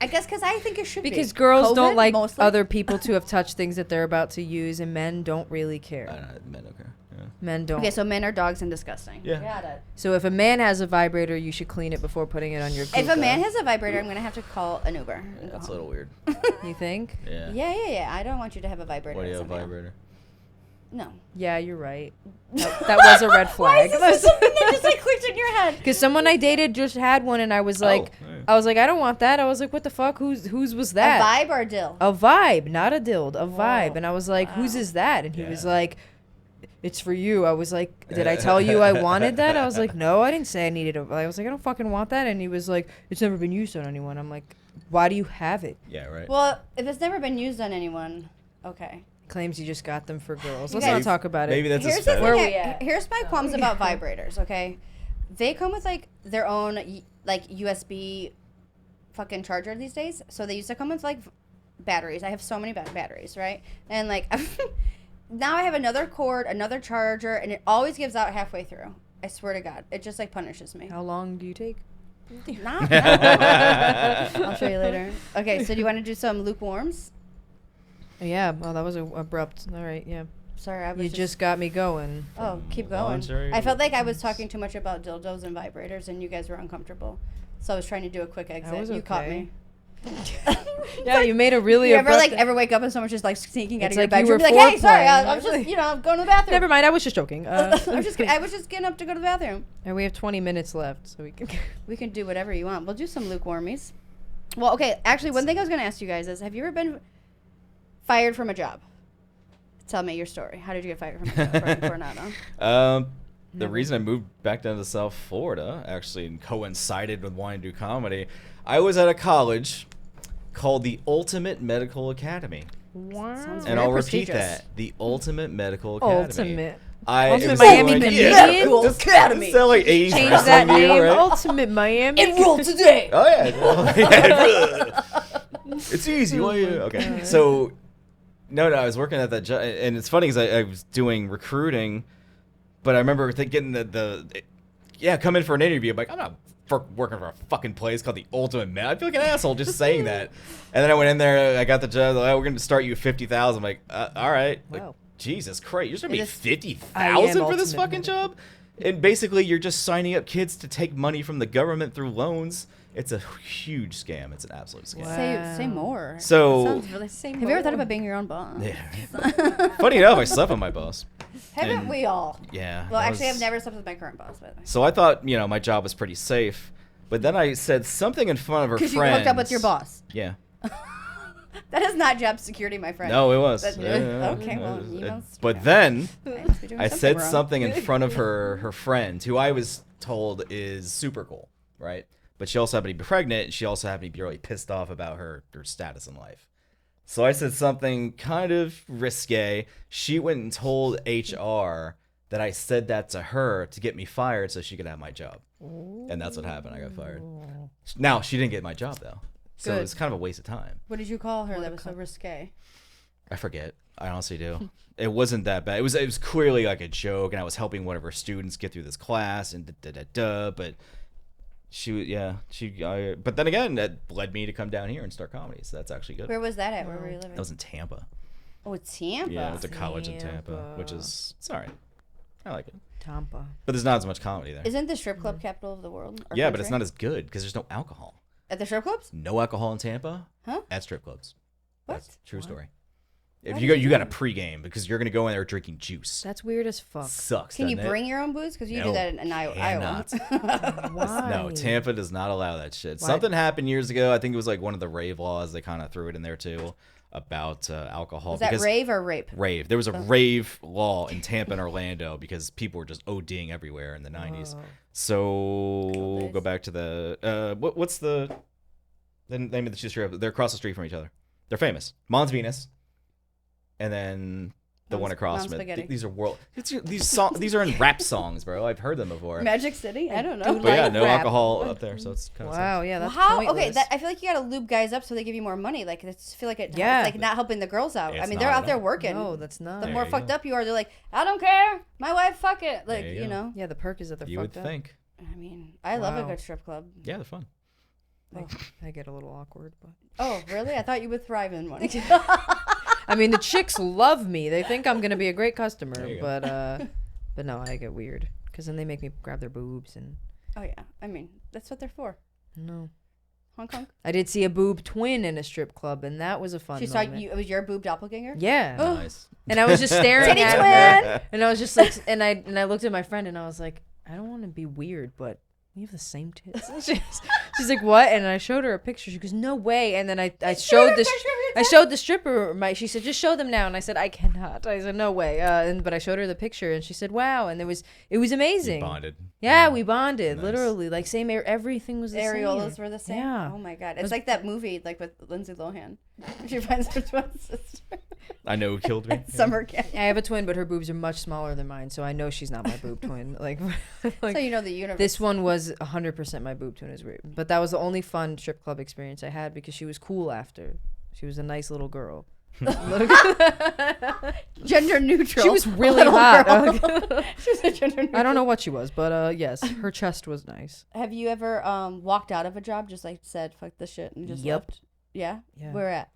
I guess because I think it should be. Because girls COVID, don't like mostly. other people to have touched things that they're about to use, and men don't really I care. don't know. Men don't care. Yeah. Men don't. Okay, so men are dogs and disgusting. Yeah. Got it. So if a man has a vibrator, you should clean it before putting it on your. If a kuka. man has a vibrator, I'm gonna have to call an Uber. and go That's a home. little weird. You think? Yeah. Yeah. I don't want you to have a vibrator. Why do you as have a male. vibrator? No. Yeah, you're right. That was a red Why flag. is this something that just like clicked in your head? Because someone I dated just had one, and I was like, alright. I don't want that. I was like, what the fuck? Whose was that? A vibe or a dill? A vibe, not a dild, a vibe. Whoa. And I was like, whose Wow. is that? And he was Yeah. like, it's for you. I was like, did I tell you I wanted that? I was like, no, I didn't say I needed it. I was like, I don't fucking want that. And he was like, it's never been used on anyone. I'm like, why do you have it? Yeah, right. Well, if it's never been used on anyone, okay. Claims you just got them for girls. You Let's guys- not talk about it. Maybe that's Here's his the fetish. Where thing. we at? Here's my qualms about vibrators. Okay, they come with like their own like USB fucking charger these days. So they used to come with like batteries. I have so many batteries, right? And like now I have another cord, another charger, and it always gives out halfway through. I swear to God, it just like punishes me. How long do you take? Not. I'll show you later. Okay, so do you want to do some lukewarms? Yeah, well, that was abrupt. All right, yeah. Sorry, I was You just got me going. Oh, keep going. Voluntary I felt like I was talking too much about dildos and vibrators, and you guys were uncomfortable. So I was trying to do a quick exit. was You caught okay. me. Yeah, you made a really You ever abrupt... ever wake up and someone's just like sneaking out It's of your like you bedroom? were Be like, hey, sorry, foreplaying. I was just going to the bathroom. Never mind, I was just joking. I was just getting up to go to the bathroom. And we have 20 minutes left, so we can... We can do whatever you want. We'll do some lukewarmies. Well, okay. Actually, one thing I was going to ask you guys is, have you ever been fired from a job? Tell me your story. How did you get fired from a job in Coronado? The reason I moved back down to South Florida actually coincided with wanting to do comedy. I was at a college called the Ultimate Medical Academy. Wow. Sounds And very I'll repeat prestigious. that. The Ultimate Medical Academy. Ultimate. It Ultimate was Miami like, Comedian? Medical Does Academy. sound like 80s Change wrestling that to you, name. right? Ultimate Miami. Enroll today. Oh yeah. It's easy. Why you? Okay. So, no, I was working at that job, and it's funny because I was doing recruiting, but I remember getting the come in for an interview. I'm like, I'm not for working for a fucking place called the Ultimate Man. I feel like an asshole just saying that. And then I went in there, I got the job. Like, we're going to start you at $50,000. I'm like, all right. Wow. Like, Jesus Christ, you're just going to be I am $50,000 for this Ultimate fucking Man. job? And basically, you're just signing up kids to take money from the government through loans. It's a huge scam. It's an absolute scam. Wow. Say more. So- That sounds really. Have you ever thought about being your own boss? Yeah. Funny enough, I slept with my boss. Haven't And- we all? Yeah. Well, that actually, was- I've never slept with my current boss, by the way. So I thought, my job was pretty safe. But then I said something in front of her friends. Because you hooked up with your boss. Yeah. That is not job security, my friend. No, it was. Okay, well, you must. But then must be doing I said wrong. something in front of her friend, who I was told is super cool, right? But she also happened to be pregnant, and she also happened to be really pissed off about her status in life. So I said something kind of risque. She went and told HR that I said that to her to get me fired so she could have my job. And that's what happened. I got fired. Now, she didn't get my job, though. So it Good. was kind of a waste of time. What did you call her that was so risque? I forget. I honestly do. It wasn't that bad. It was clearly like a joke, and I was helping one of her students get through this class, and but but then again, that led me to come down here and start comedy, so that's actually good. Where was that at? Where were you living? That was in Tampa. Oh, Tampa. Yeah, I went to college in Tampa, Tampa. which is, it's all right. I like it. Tampa. But there's not as much comedy there. Isn't the strip club capital of the world? or Yeah, but it's country? not as good because there's no alcohol. At the strip clubs? No alcohol in Tampa. Huh? At strip clubs. What? That's a true story. If Why you would go, you you got to do pregame because you're gonna go in there drinking juice. That's weird as fuck. Sucks. Can you doesn't it? bring your own booze? Because you do No, that in Iowa. cannot. Why? No, Tampa does not allow that shit. Why? Something happened years ago. I think it was like one of the rave laws. They kind of threw it in there too about alcohol. Was that because rave or rape? Rave. There was a rave law in Tampa and Orlando because people were just ODing everywhere in the 90s. Oh. So days. go back to the what's the name of the two strip? They're across the street from each other. They're famous. Mons Venus, and then the one across Mom's from it. Spaghetti. These are these are in rap songs, bro. I've heard them before. Magic City? I don't know. But yeah, like no rap. alcohol up there, so it's kind of Wow, yeah, that's How? pointless. Okay, I feel like you gotta lube guys up so they give you more money. Like, I just feel like it's Yeah. like not helping the girls out. It's I mean, not they're at out there all. working. No, that's not. The There more you fucked go. up you are, they're like, I don't care. My wife, fuck it. Like, There you you go. know. Yeah, the perk is that they're You would fucked up. think. I mean, I love a Wow. good strip club. Yeah, they're fun. I get a little awkward, but Oh, really? I thought you would thrive in one. I mean, the chicks love me. They think I'm gonna be a great customer, There you go. but no, I get weird because then they make me grab their boobs and Oh yeah. I mean, that's what they're for. no. Honk honk. I did see a boob twin in a strip club, and that was a fun She saw moment. you. It was your boob doppelganger. Yeah, Nice. and I was just staring Titty at twin! her, and I was just like, and I looked at my friend, and I was like, I don't want to be weird, but we have the same tits. And she's like, what? And I showed her a picture. She goes, no way. And then I showed this. I showed the stripper she said, just show them now. And I said, I cannot. I said, no way. But I showed her the picture, and she said, wow. And it was amazing. You bonded. Yeah, we bonded. Nice. Literally, like same everything was the Areolas same. were the same. Yeah. Oh my god. It's like that movie, like with Lindsay Lohan. She finds her twin sister. I know who killed me. Summer camp. I have a twin, but her boobs are much smaller than mine, so I know she's not my boob twin. Like So you know the universe. this one was 100% my boob twin. Is weird, but that was the only fun strip club experience I had because she was cool after. She was a nice little girl. Gender neutral. She was really little hot. girl. She was a gender neutral. I don't know what she was, but yes, her chest was nice. Have you ever walked out of a job, just like said fuck this shit and just Yep. left? Yeah? Yeah. Where at?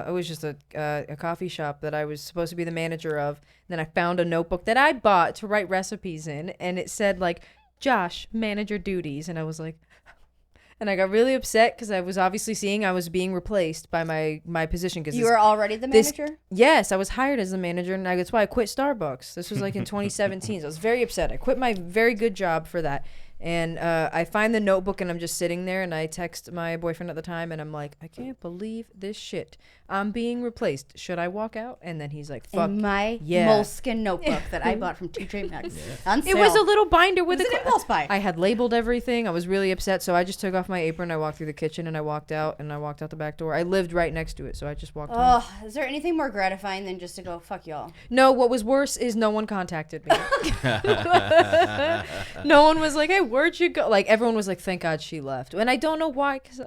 It was just a coffee shop that I was supposed to be the manager of. Then I found a notebook that I bought to write recipes in, and it said like, Josh, manager duties, and I was like, and I got really upset because I was obviously seeing I was being replaced by my position because You were already the this- manager? Yes, I was hired as a manager, and that's why I quit Starbucks. This was like in 2017. So I was very upset. I quit my very good job for that. And I find the notebook, and I'm just sitting there, and I text my boyfriend at the time, and I'm like, I can't believe this shit. I'm being replaced. Should I walk out? And then he's like, fuck. In my yeah. moleskin notebook that I bought from TJ Maxx. On It was a sale. little binder with It was an impulse buy. I had labeled everything. I was really upset, so I just took off my apron. I walked through the kitchen, and I walked out the back door. I lived right next to it, so I just walked home. Oh, is there anything more gratifying than just to go, fuck y'all? No, what was worse is no one contacted me. No one was like, hey, where'd you go? Like, everyone was like, thank God she left. And I don't know why, because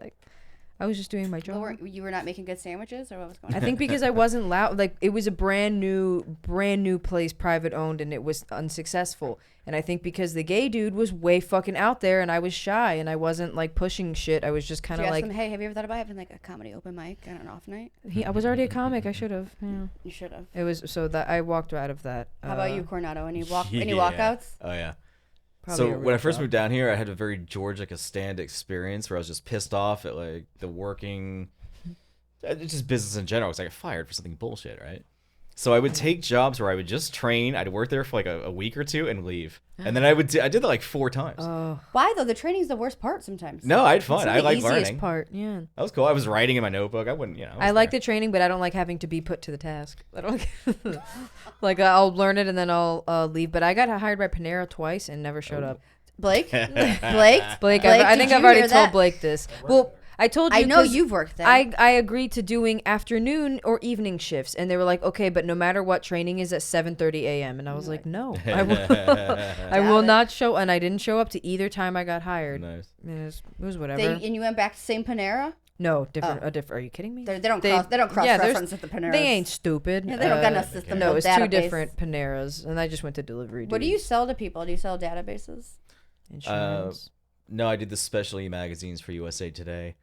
I was just doing my What job. you were not making good sandwiches, or what was going on? I think because I wasn't loud. Like, it was a brand new place, private owned, and it was unsuccessful. And I think because the gay dude was way fucking out there, and I was shy, and I wasn't like pushing shit. I was just kind Did you of ask like, them, hey, have you ever thought about having like a comedy open mic on an off night? I was already a comic. I should have. Yeah. You should have. It was so that I walked out of that. How about you, Coronado? Any Yeah. walkouts? Oh yeah. Probably a So when real I first job. moved down here, I had a very Georgia Costanza experience where I was just pissed off at like the working, it's just business in general. Because I got fired for something bullshit, right? So I would take jobs where I would just train. I'd work there for like a week or two and leave, and then I did that like 4 times. Oh, Why though? The training's the worst part sometimes. No, I had it's fun. I the like easiest learning. part. Yeah. That was cool. I was writing in my notebook. I wouldn't, I was I like there. the training, but I don't like having to be put to the task. I don't like I'll learn it and then I'll leave. But I got hired by Panera twice and never showed up. Blake? Blake? Blake, I did think you I've already hear told that? Blake this. Well, I told you. I know 'cause you've worked there. I agreed to doing afternoon or evening shifts, and they were like, okay, but no matter what, training is at 7:30 a.m. And I was like, no, I will, I will it. not show. And I didn't show up to either time I got hired. Nice. It was whatever. And you went back to same Panera? No, different. A different. Are you kidding me? They don't cross yeah, there's- reference with the Paneras. They ain't stupid. Yeah, they don't got no system. No, no it's database. 2 different Paneras, and I just went to delivery. What do you dudes. sell to people? Do you sell databases? Insurance. No, I did the specialty magazines for USA Today.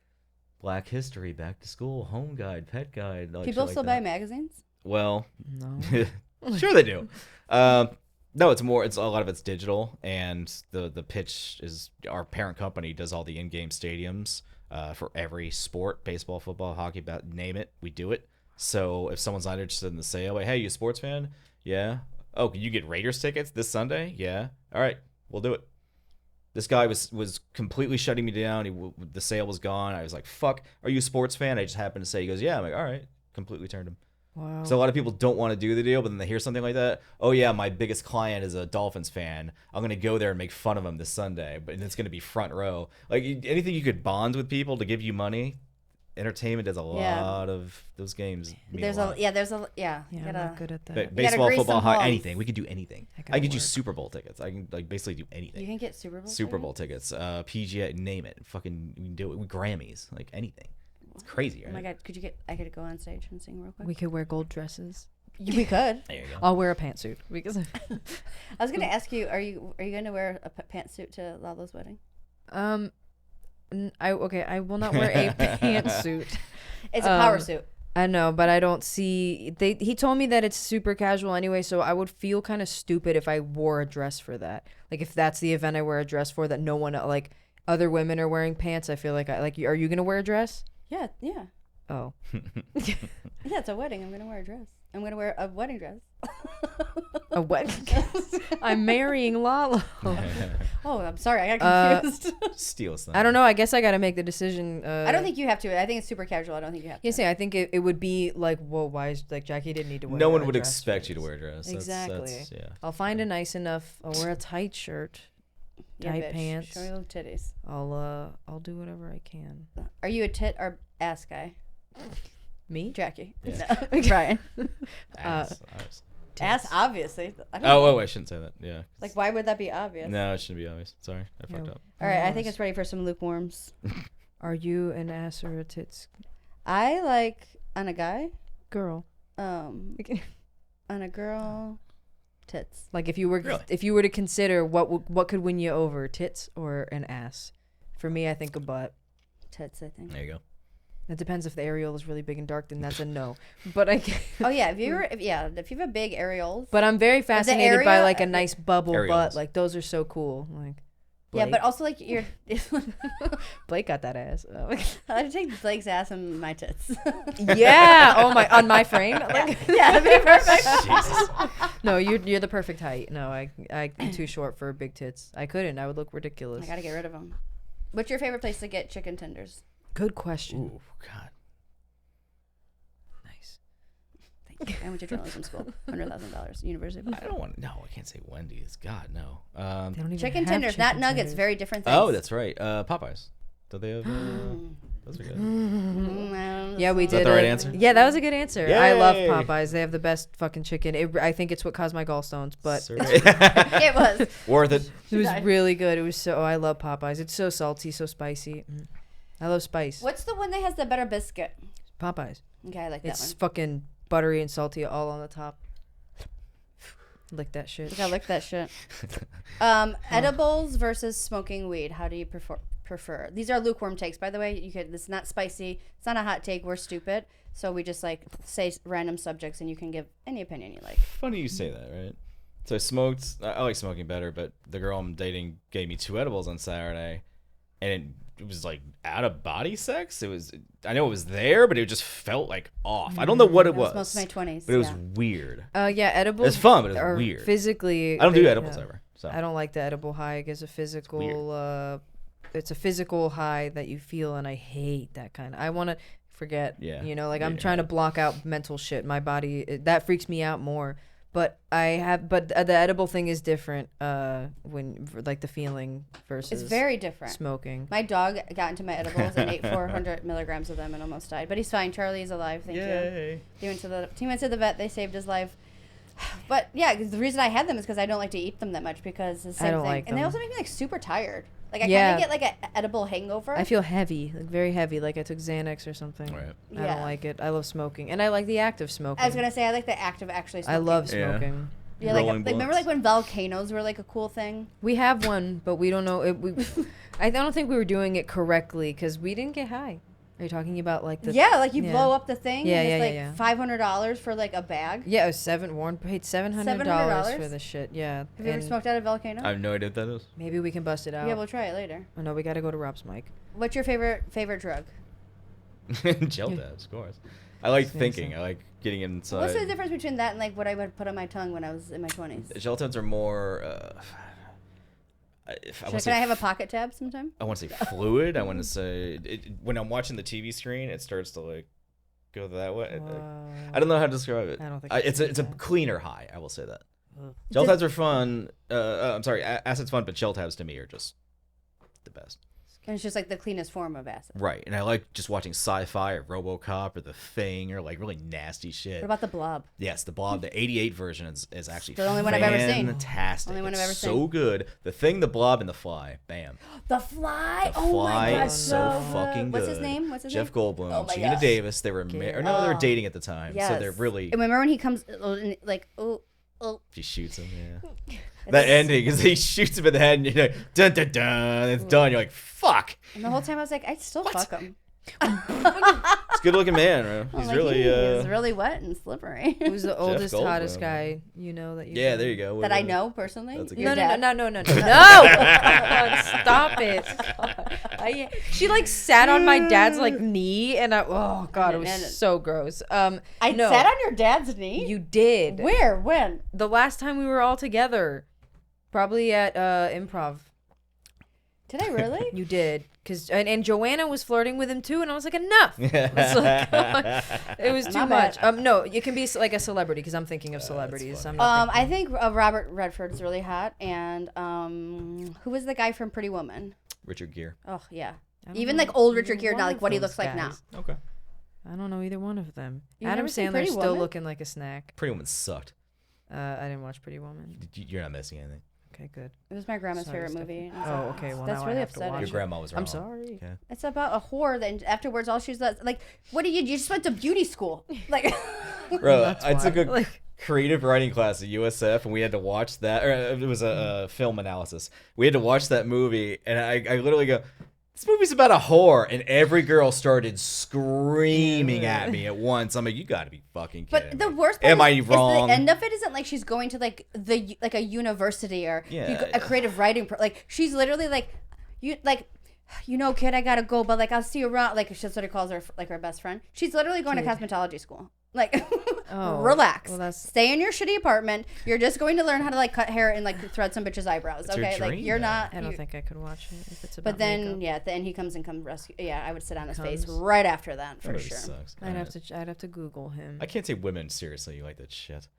Black History, Back to School, Home Guide, Pet Guide. Like People shit still like buy that. magazines? Well, No. sure they do. No, it's a lot of it's digital, and the pitch is our parent company does all the in-game stadiums for every sport, baseball, football, hockey, name it, we do it. So if someone's not interested in the sale, like, hey, you a sports fan? Yeah. Oh, can you get Raiders tickets this Sunday? Yeah. All right, we'll do it. This guy was completely shutting me down. The sale was gone. I was like, fuck, are you a sports fan? I just happened to say, he goes, yeah. I'm like, all right. Completely turned him. Wow. So a lot of people don't want to do the deal, but then they hear something like that. Oh, yeah, my biggest client is a Dolphins fan. I'm going to go there and make fun of him this Sunday, but it's going to be front row. Like, anything you could bond with people to give you money, entertainment does a lot of those games. There's a Yeah, I'm not good at that. Baseball, grease football, some palms. anything. We could do anything. I I gotta get you work. Super Bowl tickets. I can like basically do anything. You can get Super Bowl. Super Bowl tickets, PGA, name it. Fucking, we can do it. Grammys, like anything. It's crazy, right? Oh my god, I could go on stage and sing real quick. We could wear gold dresses. We could. There you go. I'll wear a pantsuit because I was gonna ask you, are you gonna wear a pantsuit to Lalo's wedding? I will not wear a pantsuit. It's a power suit. I know, but I don't see he told me that it's super casual anyway, so I would feel kind of stupid if I wore a dress for that. Like if that's the event I wear a dress for that no one like other women are wearing pants, I feel like are you going to wear a dress? Yeah. Oh. Yeah, it's a wedding. I'm gonna wear a dress. I'm gonna wear a wedding dress. A wedding dress? I'm marrying Lalo. Oh, I'm sorry. I got confused. Steal something. I don't know. I guess I got to make the decision. I don't think you have to. I think it's super casual. I don't think you have to. Yes, I think it would be like, well, why is like Jackie didn't need to wear. No one a would dress expect for you to this. wear a dress. Exactly. Yeah. I'll find a nice enough. I'll wear a tight shirt, Yeah, tight bitch. pants. Show me those titties. I'll do whatever I can. Are you a tit or ass guy? Me? Jackie. Yeah. No. Brian. Ass. Ass, obviously. I don't Oh, know. I shouldn't say that. Yeah. Like, why would that be obvious? No, it shouldn't be obvious. Sorry, I fucked Yeah. up. All right, I think it's ready for some lukewarms. Are you an ass or a tits I like on a guy, girl? on a girl, tits. Like if you were to consider what could win you over, tits or an ass? For me, I think a butt. Tits, I think. There you go. It depends if the areola is really big and dark, then that's a no. But Oh yeah, if you have a big areolas. But I'm very fascinated by area- like a nice bubble Areolas. butt. Like those are so cool. Like Yeah, Blake. but also like you're. Blake got that ass. I'd take Blake's ass and my tits. Yeah. Oh my, on my frame. Like, Yeah, that'd be perfect. Jesus. no, you're the perfect height. No, I'm too short for big tits. I couldn't. I would look ridiculous. I gotta get rid of them. What's your favorite place to get chicken tenders? Good question. Ooh, God. Nice. Thank you. I went to journalism school. $100,000. University of I don't want. No, I can't say Wendy's. God, no. They don't even Chicken have tenders, not chicken nuggets. tenders. Very different things. Oh, that's right. Popeyes. Do they have? Those are good. Yeah, we Is that did. the right answer? Yeah, that was a good answer. I love Yay. Popeyes. They have the best fucking chicken. I think it's what caused my gallstones, but Sorry. It was. Worth it. it was Nice. really good. It was so. I love Popeyes. It's so salty, so spicy. I love spice. What's the one that has the better biscuit? Popeyes. Okay, I like that It's one. fucking buttery and salty all on the top. Lick that shit. I like that shit. Edibles versus smoking weed. How do you prefer? These are lukewarm takes, by the way. This is not spicy. It's not a hot take. We're stupid. So we just like say random subjects and you can give any opinion you like. Funny you say that, right? So I smoked. I like smoking better, but the girl I'm dating gave me 2 edibles on Saturday, and it was like out of body sex. It was. I know it was there, but it just felt like off. I don't know what it was. Most of my 20s, but it was weird. Yeah, edibles. It's fun, but it's weird. Physically, I don't do edibles ever. So I don't like the edible high. It gives a physical. It's a physical high that you feel, and I hate that kind. I want to forget. Yeah. You know, like I'm trying to block out mental shit. My body that freaks me out more. But the edible thing is different. When like the feeling versus. It's very different. Smoking. My dog got into my edibles and ate 400 milligrams of them and almost died. But he's fine. Charlie's alive. Thank you. He went to the vet. They saved his life. But yeah, the reason I had them is because I don't like to eat them that much because it's the same thing. Like and they also make me like super tired. Like I kind of get like an edible hangover. I feel heavy, like very heavy, like I took Xanax or something. Right. I don't like it. I love smoking, and I like the act of smoking. I was gonna say I like the act of actually smoking. I love smoking. Yeah, like remember like when volcanoes were like a cool thing. We have one, but we don't know it. I don't think we were doing it correctly because we didn't get high. Are you talking about like the? Yeah, like you blow up the thing. Yeah, and it's like $500 for like a bag. Yeah, it was Warren paid $700 for the shit. Yeah. Have you ever smoked out a volcano? I have no idea what that is. Maybe we can bust it out. Yeah, we'll try it later. Oh no, we got to go to Rob's mic. What's your favorite drug? Gel dabs, of course. I like thinking. I like getting inside. What's the difference between that and like what I would put on my tongue when I was in my 20s? Gel tabs are more. Can I have a pocket tab sometime? I want to say fluid. I want to say when I'm watching the TV screen, it starts to like go that way. I don't know how to describe it. I don't think it's a cleaner high. I will say that. Gel tabs are fun. I'm sorry, acid's fun, but gel tabs to me are just the best. And it's just like the cleanest form of acid. Right, and I like just watching sci-fi or RoboCop or The Thing or like really nasty shit. What about The Blob? Yes, The Blob. The '88 version is actually the only one I've ever seen. Fantastic. Only one I've ever seen. So good. The Thing, The Blob, and The Fly. Bam. The Fly. The oh Fly my God, is so fucking good. What's his name? Jeff Goldblum. Oh my Gina gosh. Davis. They were they were dating at the time, yes. so they're really. And remember when he comes like She shoots him. Yeah. That ending, because he shoots him in the head, and you're like, dun dun dun, it's done. You're like, fuck. And the whole time I was like, I'd still fuck him. He's a good-looking man, bro. He's like, really. He's really wet and slippery. Who's the oldest, hottest guy you know that you? Yeah, there you go. That I know personally. No. Stop it. She like sat on my dad's like knee, and oh god, it was so gross. I sat on your dad's knee. You did. Where? When? The last time we were all together, probably at improv. Did I really? You did. And Joanna was flirting with him too, and I was like, enough. It was too much. No, it can be like a celebrity because I'm thinking of celebrities. I think Robert Redford's really hot, and who was the guy from Pretty Woman? Richard Gere. Oh yeah, even like old Richard Gere, not like what he looks like now. Okay. I don't know either one of them. You've Adam never seen Sandler's Pretty still Woman? looking like a snack. Pretty Woman sucked. I didn't watch Pretty Woman. You're not missing anything. Okay, good. It was my grandma's favorite movie. Oh, okay. Well, that's now really I have to upsetting. watch Your grandma was wrong. I'm sorry. Okay. It's about a whore that afterwards all she's like, what did you just went to beauty school? Like, bro, I took a creative writing class at USF, and we had to watch that. Or it was a film analysis. We had to watch that movie, and I literally go, this movie's about a whore, and every girl started screaming at me at once. I'm like, you gotta be fucking kidding But the me. worst part Am I wrong? the end of it isn't like she's going to like a university or a creative writing like she's literally like you know, kid, I gotta go, but like I'll see you around. Like that's what he calls her, like her best friend. She's literally going to cosmetology school. Like, relax. Well, stay in your shitty apartment. You're just going to learn how to like cut hair and like thread some bitch's eyebrows. That's okay, like you're not. I don't think I could watch it if it's about. But then, makeup. at the end he comes and comes rescue. Yeah, I would sit on his face right after that for sure. Sucks. I'd have to Google him. I can't take women seriously like that shit.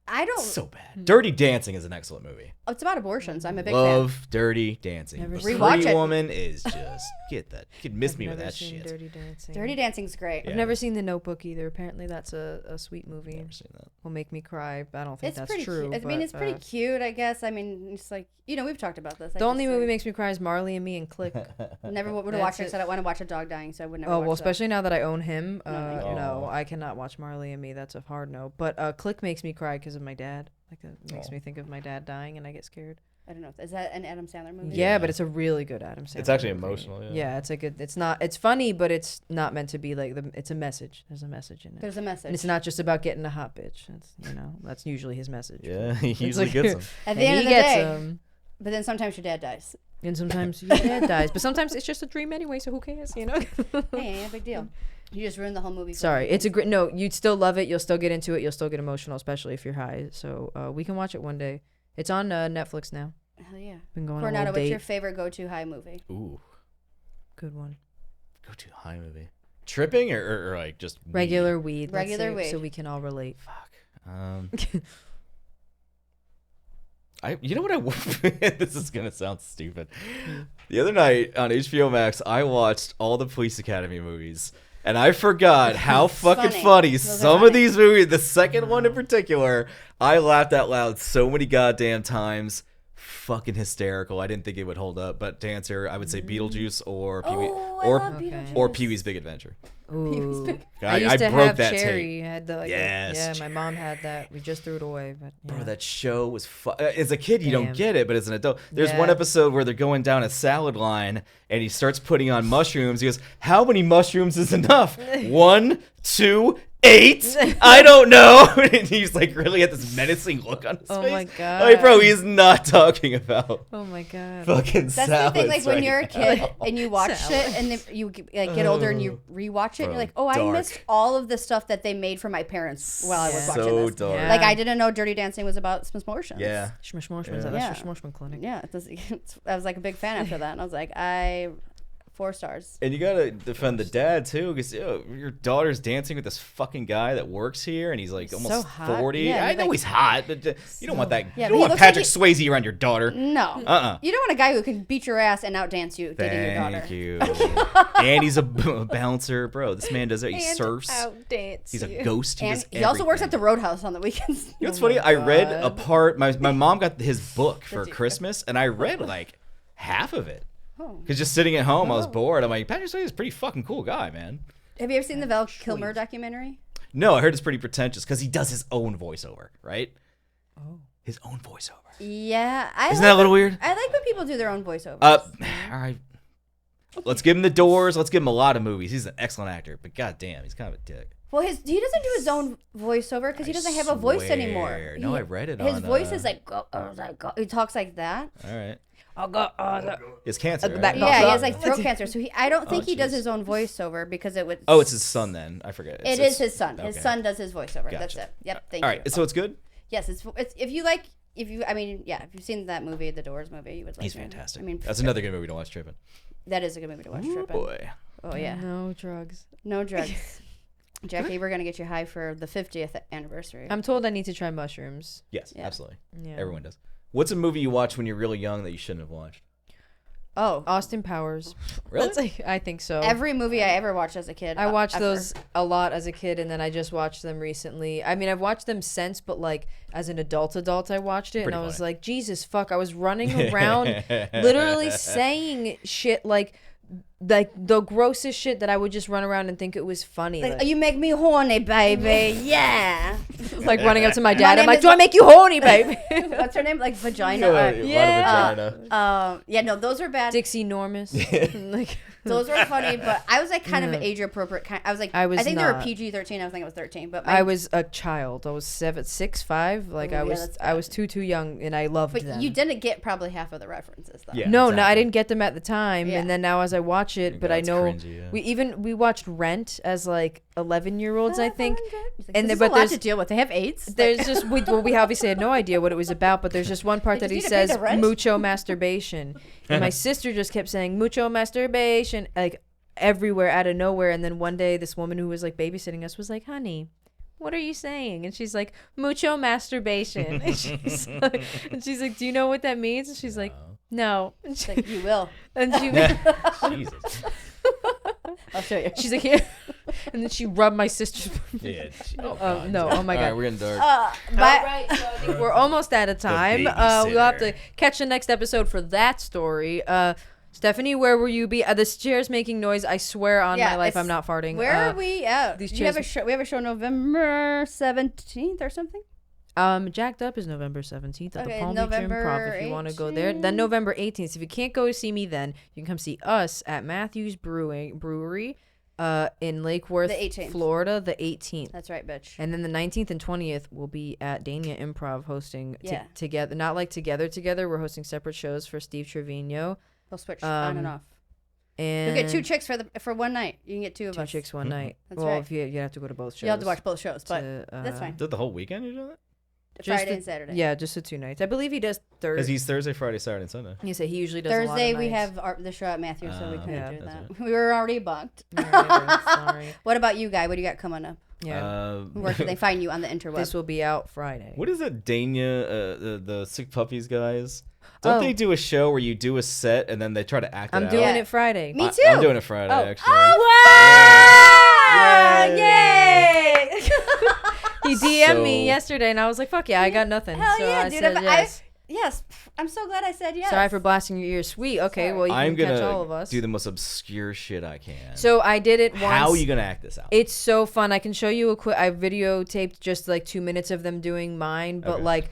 I don't. So bad. Dirty Dancing is an excellent movie. It's about abortions. I'm a big Love Dirty Dancing. Never But seen Rewatch Pretty it. Woman is just get that. You could miss I've me with never that seen shit. Dirty Dancing. fan. Dirty Dancing's great. Yeah. I've never seen The Notebook either. Apparently, that's a sweet movie. Never seen that. Will make me cry. But I don't think It's that's pretty true. cute. I mean, but, it's pretty cute, I guess. I mean, it's like, we've talked about this. The only movie makes me cry is Marley and Me and Click. Never would have watched it because I don't want to watch a dog dying, so I would never Oh watch well, that. especially now that I own him. thank you. No, I cannot watch Marley and Me. That's a hard no. But Click makes me cry because of my dad. Like it makes me think of my dad dying, and I get scared. I don't know. Is that an Adam Sandler movie? Yeah, but it's a really good Adam Sandler. It's actually movie. emotional. Yeah. Yeah, it's a good. It's not. It's funny, but it's not meant to be like the. It's a message. There's a message in it. There's a message. And it's not just about getting a hot bitch. That's that's usually his message. Yeah, he usually like- gets them. At the And end he of the gets day. 'em. But then sometimes your dad dies. And sometimes your dad dies, but sometimes it's just a dream anyway. So who cares? Hey, ain't a big deal. You just ruined the whole movie. For Sorry, me. it's a great. No, you'd still love it. You'll still get into it. You'll still get emotional, especially if you're high. So we can watch it one day. It's on Netflix now. Hell yeah. Been going on a Coronado, little what's your date. favorite go-to high movie? Ooh, Good one. go to high movie. Tripping or like just weed? Regular weed. let's Regular say, weed. So we can all relate. Fuck. You know what this is gonna sound stupid. The other night on HBO Max, I watched all the Police Academy movies, and I forgot how fucking funny Those are some funny. of these movies. The second one in particular, I laughed out loud so many goddamn times. Fucking hysterical. I didn't think it would hold up, but to answer, I would say Beetlejuice or Pee Wee I love Okay. Beetlejuice. or Pee Wee's Big Adventure. Ooh. I used to broke have that Cherry. tape. Had the, like, Yes, yeah, my mom had that. We just threw it away, but yeah. Bro, that show was as a kid, you don't Damn. get it, but as an adult, there's one Yeah. episode where they're going down a salad line and he starts putting on mushrooms. He goes, "How many mushrooms is enough? 1, 2, 8? I don't know." And he's like really had this menacing look on his Oh face. my God. Like, bro, he's not talking about Oh my god. fucking That's salads the thing, like when right you're a now. kid and you watch Salad. it and then you like, get older and you rewatch it and Bro, you're like, oh, I dark. missed all of the stuff that they made for my parents while I was Yeah. watching So this. dark. Yeah. Like I didn't know Dirty Dancing was about some emotions. Yeah. Schmishmorshmans. Yeah. That's Yeah. your Schmorshman clinic. Yeah, I was like a big fan after that, and I was like, 4 stars. And you gotta defend the dad too, because your daughter's dancing with this fucking guy that works here, and he's like He's almost so hot. 40. Yeah, I he's know like- he's hot, but you don't want that. Yeah, but you don't he want looks like Patrick he- Swayze around your daughter. No. You don't want a guy who can beat your ass and outdance you dating your daughter. Thank you. And he's a bouncer, bro. This man does it. He surfs. He's a ghost. He, And does he also works at everything. the Roadhouse on the weekends. You know what's Oh my funny? I read a God. part. My mom got his book for Christmas, and I read like half of it. Oh. Because just sitting at home, I was bored. I'm like, Patrick Swayze is a pretty fucking cool guy, man. Have you ever seen the Val Kilmer documentary? No, I heard it's pretty pretentious because he does his own voiceover, right? Oh. His own voiceover. Yeah. Isn't that a little weird? I like when people do their own voiceovers. All right. Let's give him The Doors. Let's give him a lot of movies. He's an excellent actor, but goddamn, he's kind of a dick. Well, he doesn't do his own voiceover because he I doesn't have a voice anymore. swear. No, I read it His on, voice is like, he talks like that. All right. I'll go. It's cancer. the Right? back- Yeah, he Oh, has like throat cancer. So I don't think he does jeez. his own voiceover because it would. Oh, it's his son then. I forget. It is his son. His okay. son does his voiceover. That's Gotcha. it. Yep. Thank All you. right, so it's good. Yes, it's if you like if you've seen that movie, The Doors movie, you would like. He's it. fantastic. I mean, That's another good movie to watch, Trippin'. that is a good movie to watch. Trippin'. Boy. Oh yeah, No drugs. no drugs. Jackie, we're gonna get you high for the 50th anniversary. I'm told I need to try mushrooms. Yes, Yeah. absolutely. Yeah. Everyone does. What's a movie you watched when you're really young that you shouldn't have watched? Oh, Austin Powers. Really? That's like, I think so. every movie I ever watched as a kid. I watched ever. those a lot as a kid, and then I just watched them recently. I mean, I've watched them since, but like as an adult, I watched it, Pretty and I was funny. like, Jesus fuck! I was running around, literally saying shit like the grossest shit that I would just run around and think it was funny. Like, Like, you make me horny, baby. Yeah. like running up to my dad, I'm name like, is "Do I make you horny, baby?" What's her name? Like vagina. Yeah, no, those are bad. Dixie Normus. Like, Those were funny, but I was like kind of age appropriate. I was like, I was think they were not. PG-13. I was thinking it was 13, but I was a child. I was 6, 5. Like Ooh, I yeah, was, that's I was too young, and I loved But them. you didn't get probably half of the references though. Yeah. No, I exactly. didn't get them at the time, Yeah. and then now as I watch it, but I That's know cringy, yeah. we watched Rent as like 11-year-olds, I think. And then- there's a lot there's to deal with. They have AIDS. there's just we obviously had no idea what it was about, but there's just one part They that he just need to pay says the rent? mucho masturbation, and my sister just kept saying mucho masturbation like everywhere out of nowhere, and then one day this woman who was like babysitting us was like, "Honey, what are you saying? And she's like, mucho masturbation. And she's like, do you know what that means? And she's like, no. And She's like, you will. and she Jesus. I'll show you. she's like, here. And then she rubbed my sister's. Yeah. No, oh my All God. right, we're getting dark. All right, so I think we're almost out of time. We'll have to catch the next episode for that story. Stephanie, where will you be? This chair's making noise. I swear on my life, I'm not farting. Where are we at? These We have a show November 17th or something. Jacked Up is November 17th at the Palm Beach November Improv if you want to go there. Then November 18th. If you can't go see me then, you can come see us at Matthews Brewery in Lake Worth, The 18th. Florida, the 18th. That's right, bitch. And then the 19th and 20th will be at Dania Improv hosting together. Not like together. We're hosting separate shows for Steve Trevino. They'll switch on and off. And You'll get 2 chicks for one night. You can get 2 of us. 2 chicks one night. That's well, right. if you have to go to both shows. You have to watch both shows, but that's fine. Is that the whole weekend you're doing that? Friday and Saturday. Yeah, just the 2 nights. I believe he does Thursday. Because he's Thursday, Friday, Saturday, and Sunday. He said he usually does Thursday a lot of we nights. have the show at Matthews, so we couldn't do that's that. We were already booked. Sorry. What about you, Guy? What do you got coming up? Yeah. Where can they find you on the interweb? This will be out Friday. What is that Dania, the Sick Puppies guys? Don't they do a show where you do a set and then they try to act it I'm out? doing it Friday. Me too. I'm doing it Friday, actually. Yay! He DM'd me So- yesterday, and I was like, "Fuck yeah, I got nothing." Hell so yeah, I dude. said yes. Yes, I'm so glad I said yes. Sorry for blasting your ears. Sweet. Okay, well you I'm can gonna catch all of us. do the most obscure shit I can. So I did it once. How are you gonna act this out? It's so fun. I can show you a quick. I videotaped just like 2 minutes of them doing mine, but Okay. like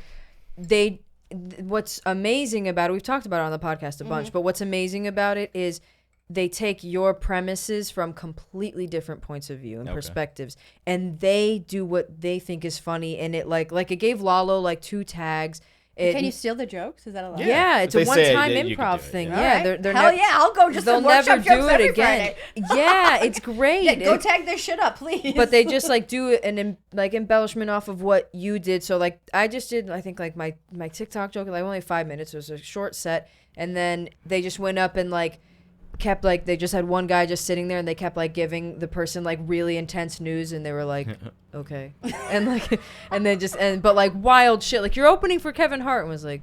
what's amazing about it, we've talked about it on the podcast a bunch, but what's amazing about it is they take your premises from completely different points of view and perspectives, and they do what they think is funny, and it like it gave Lalo like 2 tags. Can you steal the jokes? Is that allowed? Yeah, it's If a they say one-time that you can improv do it, thing. yeah. Yeah, Alright. they're Hell yeah, I'll go just they'll some workshop never do jokes it every again. Friday. Yeah, it's great. Yeah, go tag this shit up, please. But they just like do an embellishment off of what you did. So like I just did, I think like my TikTok joke, like only 5 minutes. It was a short set, and then they just went up and like kept like they just had one guy just sitting there, and they kept like giving the person like really intense news, and they were like, okay, and like and then but like wild shit, like you're opening for Kevin Hart, and was like,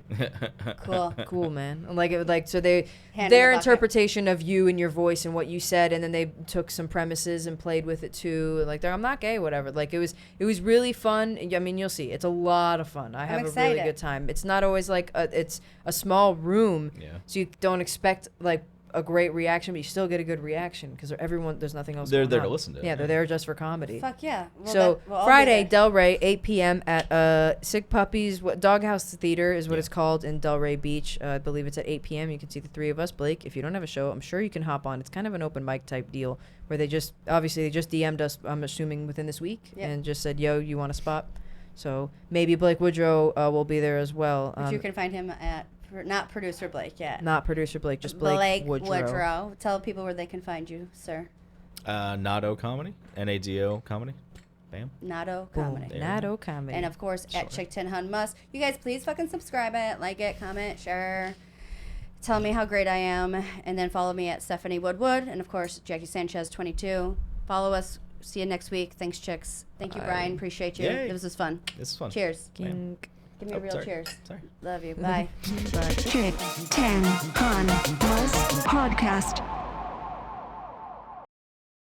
cool man, and like it would like so their interpretation of you and your voice and what you said, and then they took some premises and played with it too, like I'm not gay, whatever. Like it was really fun. I mean, you'll see, it's a lot of fun. I have a really good time. It's not always like it's a small room, so you don't expect like a great reaction, but you still get a good reaction because there's nothing else. They're going there on. to listen to it. Yeah, they're there just for comedy. Fuck yeah. Well, So I'll be Friday, there. Delray, 8 p.m. at Sick Puppies Doghouse Theater is what it's called in Delray Beach. I believe it's at 8 p.m. You can see the 3 of us. Blake, if you don't have a show, I'm sure you can hop on. It's kind of an open mic type deal where they just DM'd us, I'm assuming within this week, and just said, yo, you want a spot? So maybe Blake Woodrow will be there as well. But you can find him at not producer Blake yet. Not producer Blake, just Blake Woodrow. Tell people where they can find you, sir. Nado Comedy, NADO Comedy. Bam. Nado Comedy. Nado Comedy. And of course at Chickton Hun Must. You guys please fucking subscribe it, like it, comment, share. Tell me how great I am, and then follow me at Stephanie Woodwood, and of course Jackie Sanchez 22. Follow us. See you next week. Thanks, chicks. Thank you, Brian. Appreciate you. Yay. This was fun. This is fun. Cheers. Bam. Give me a real sorry. cheers. Sorry. Love you. Bye. Chick 10 Hun Must Podcast.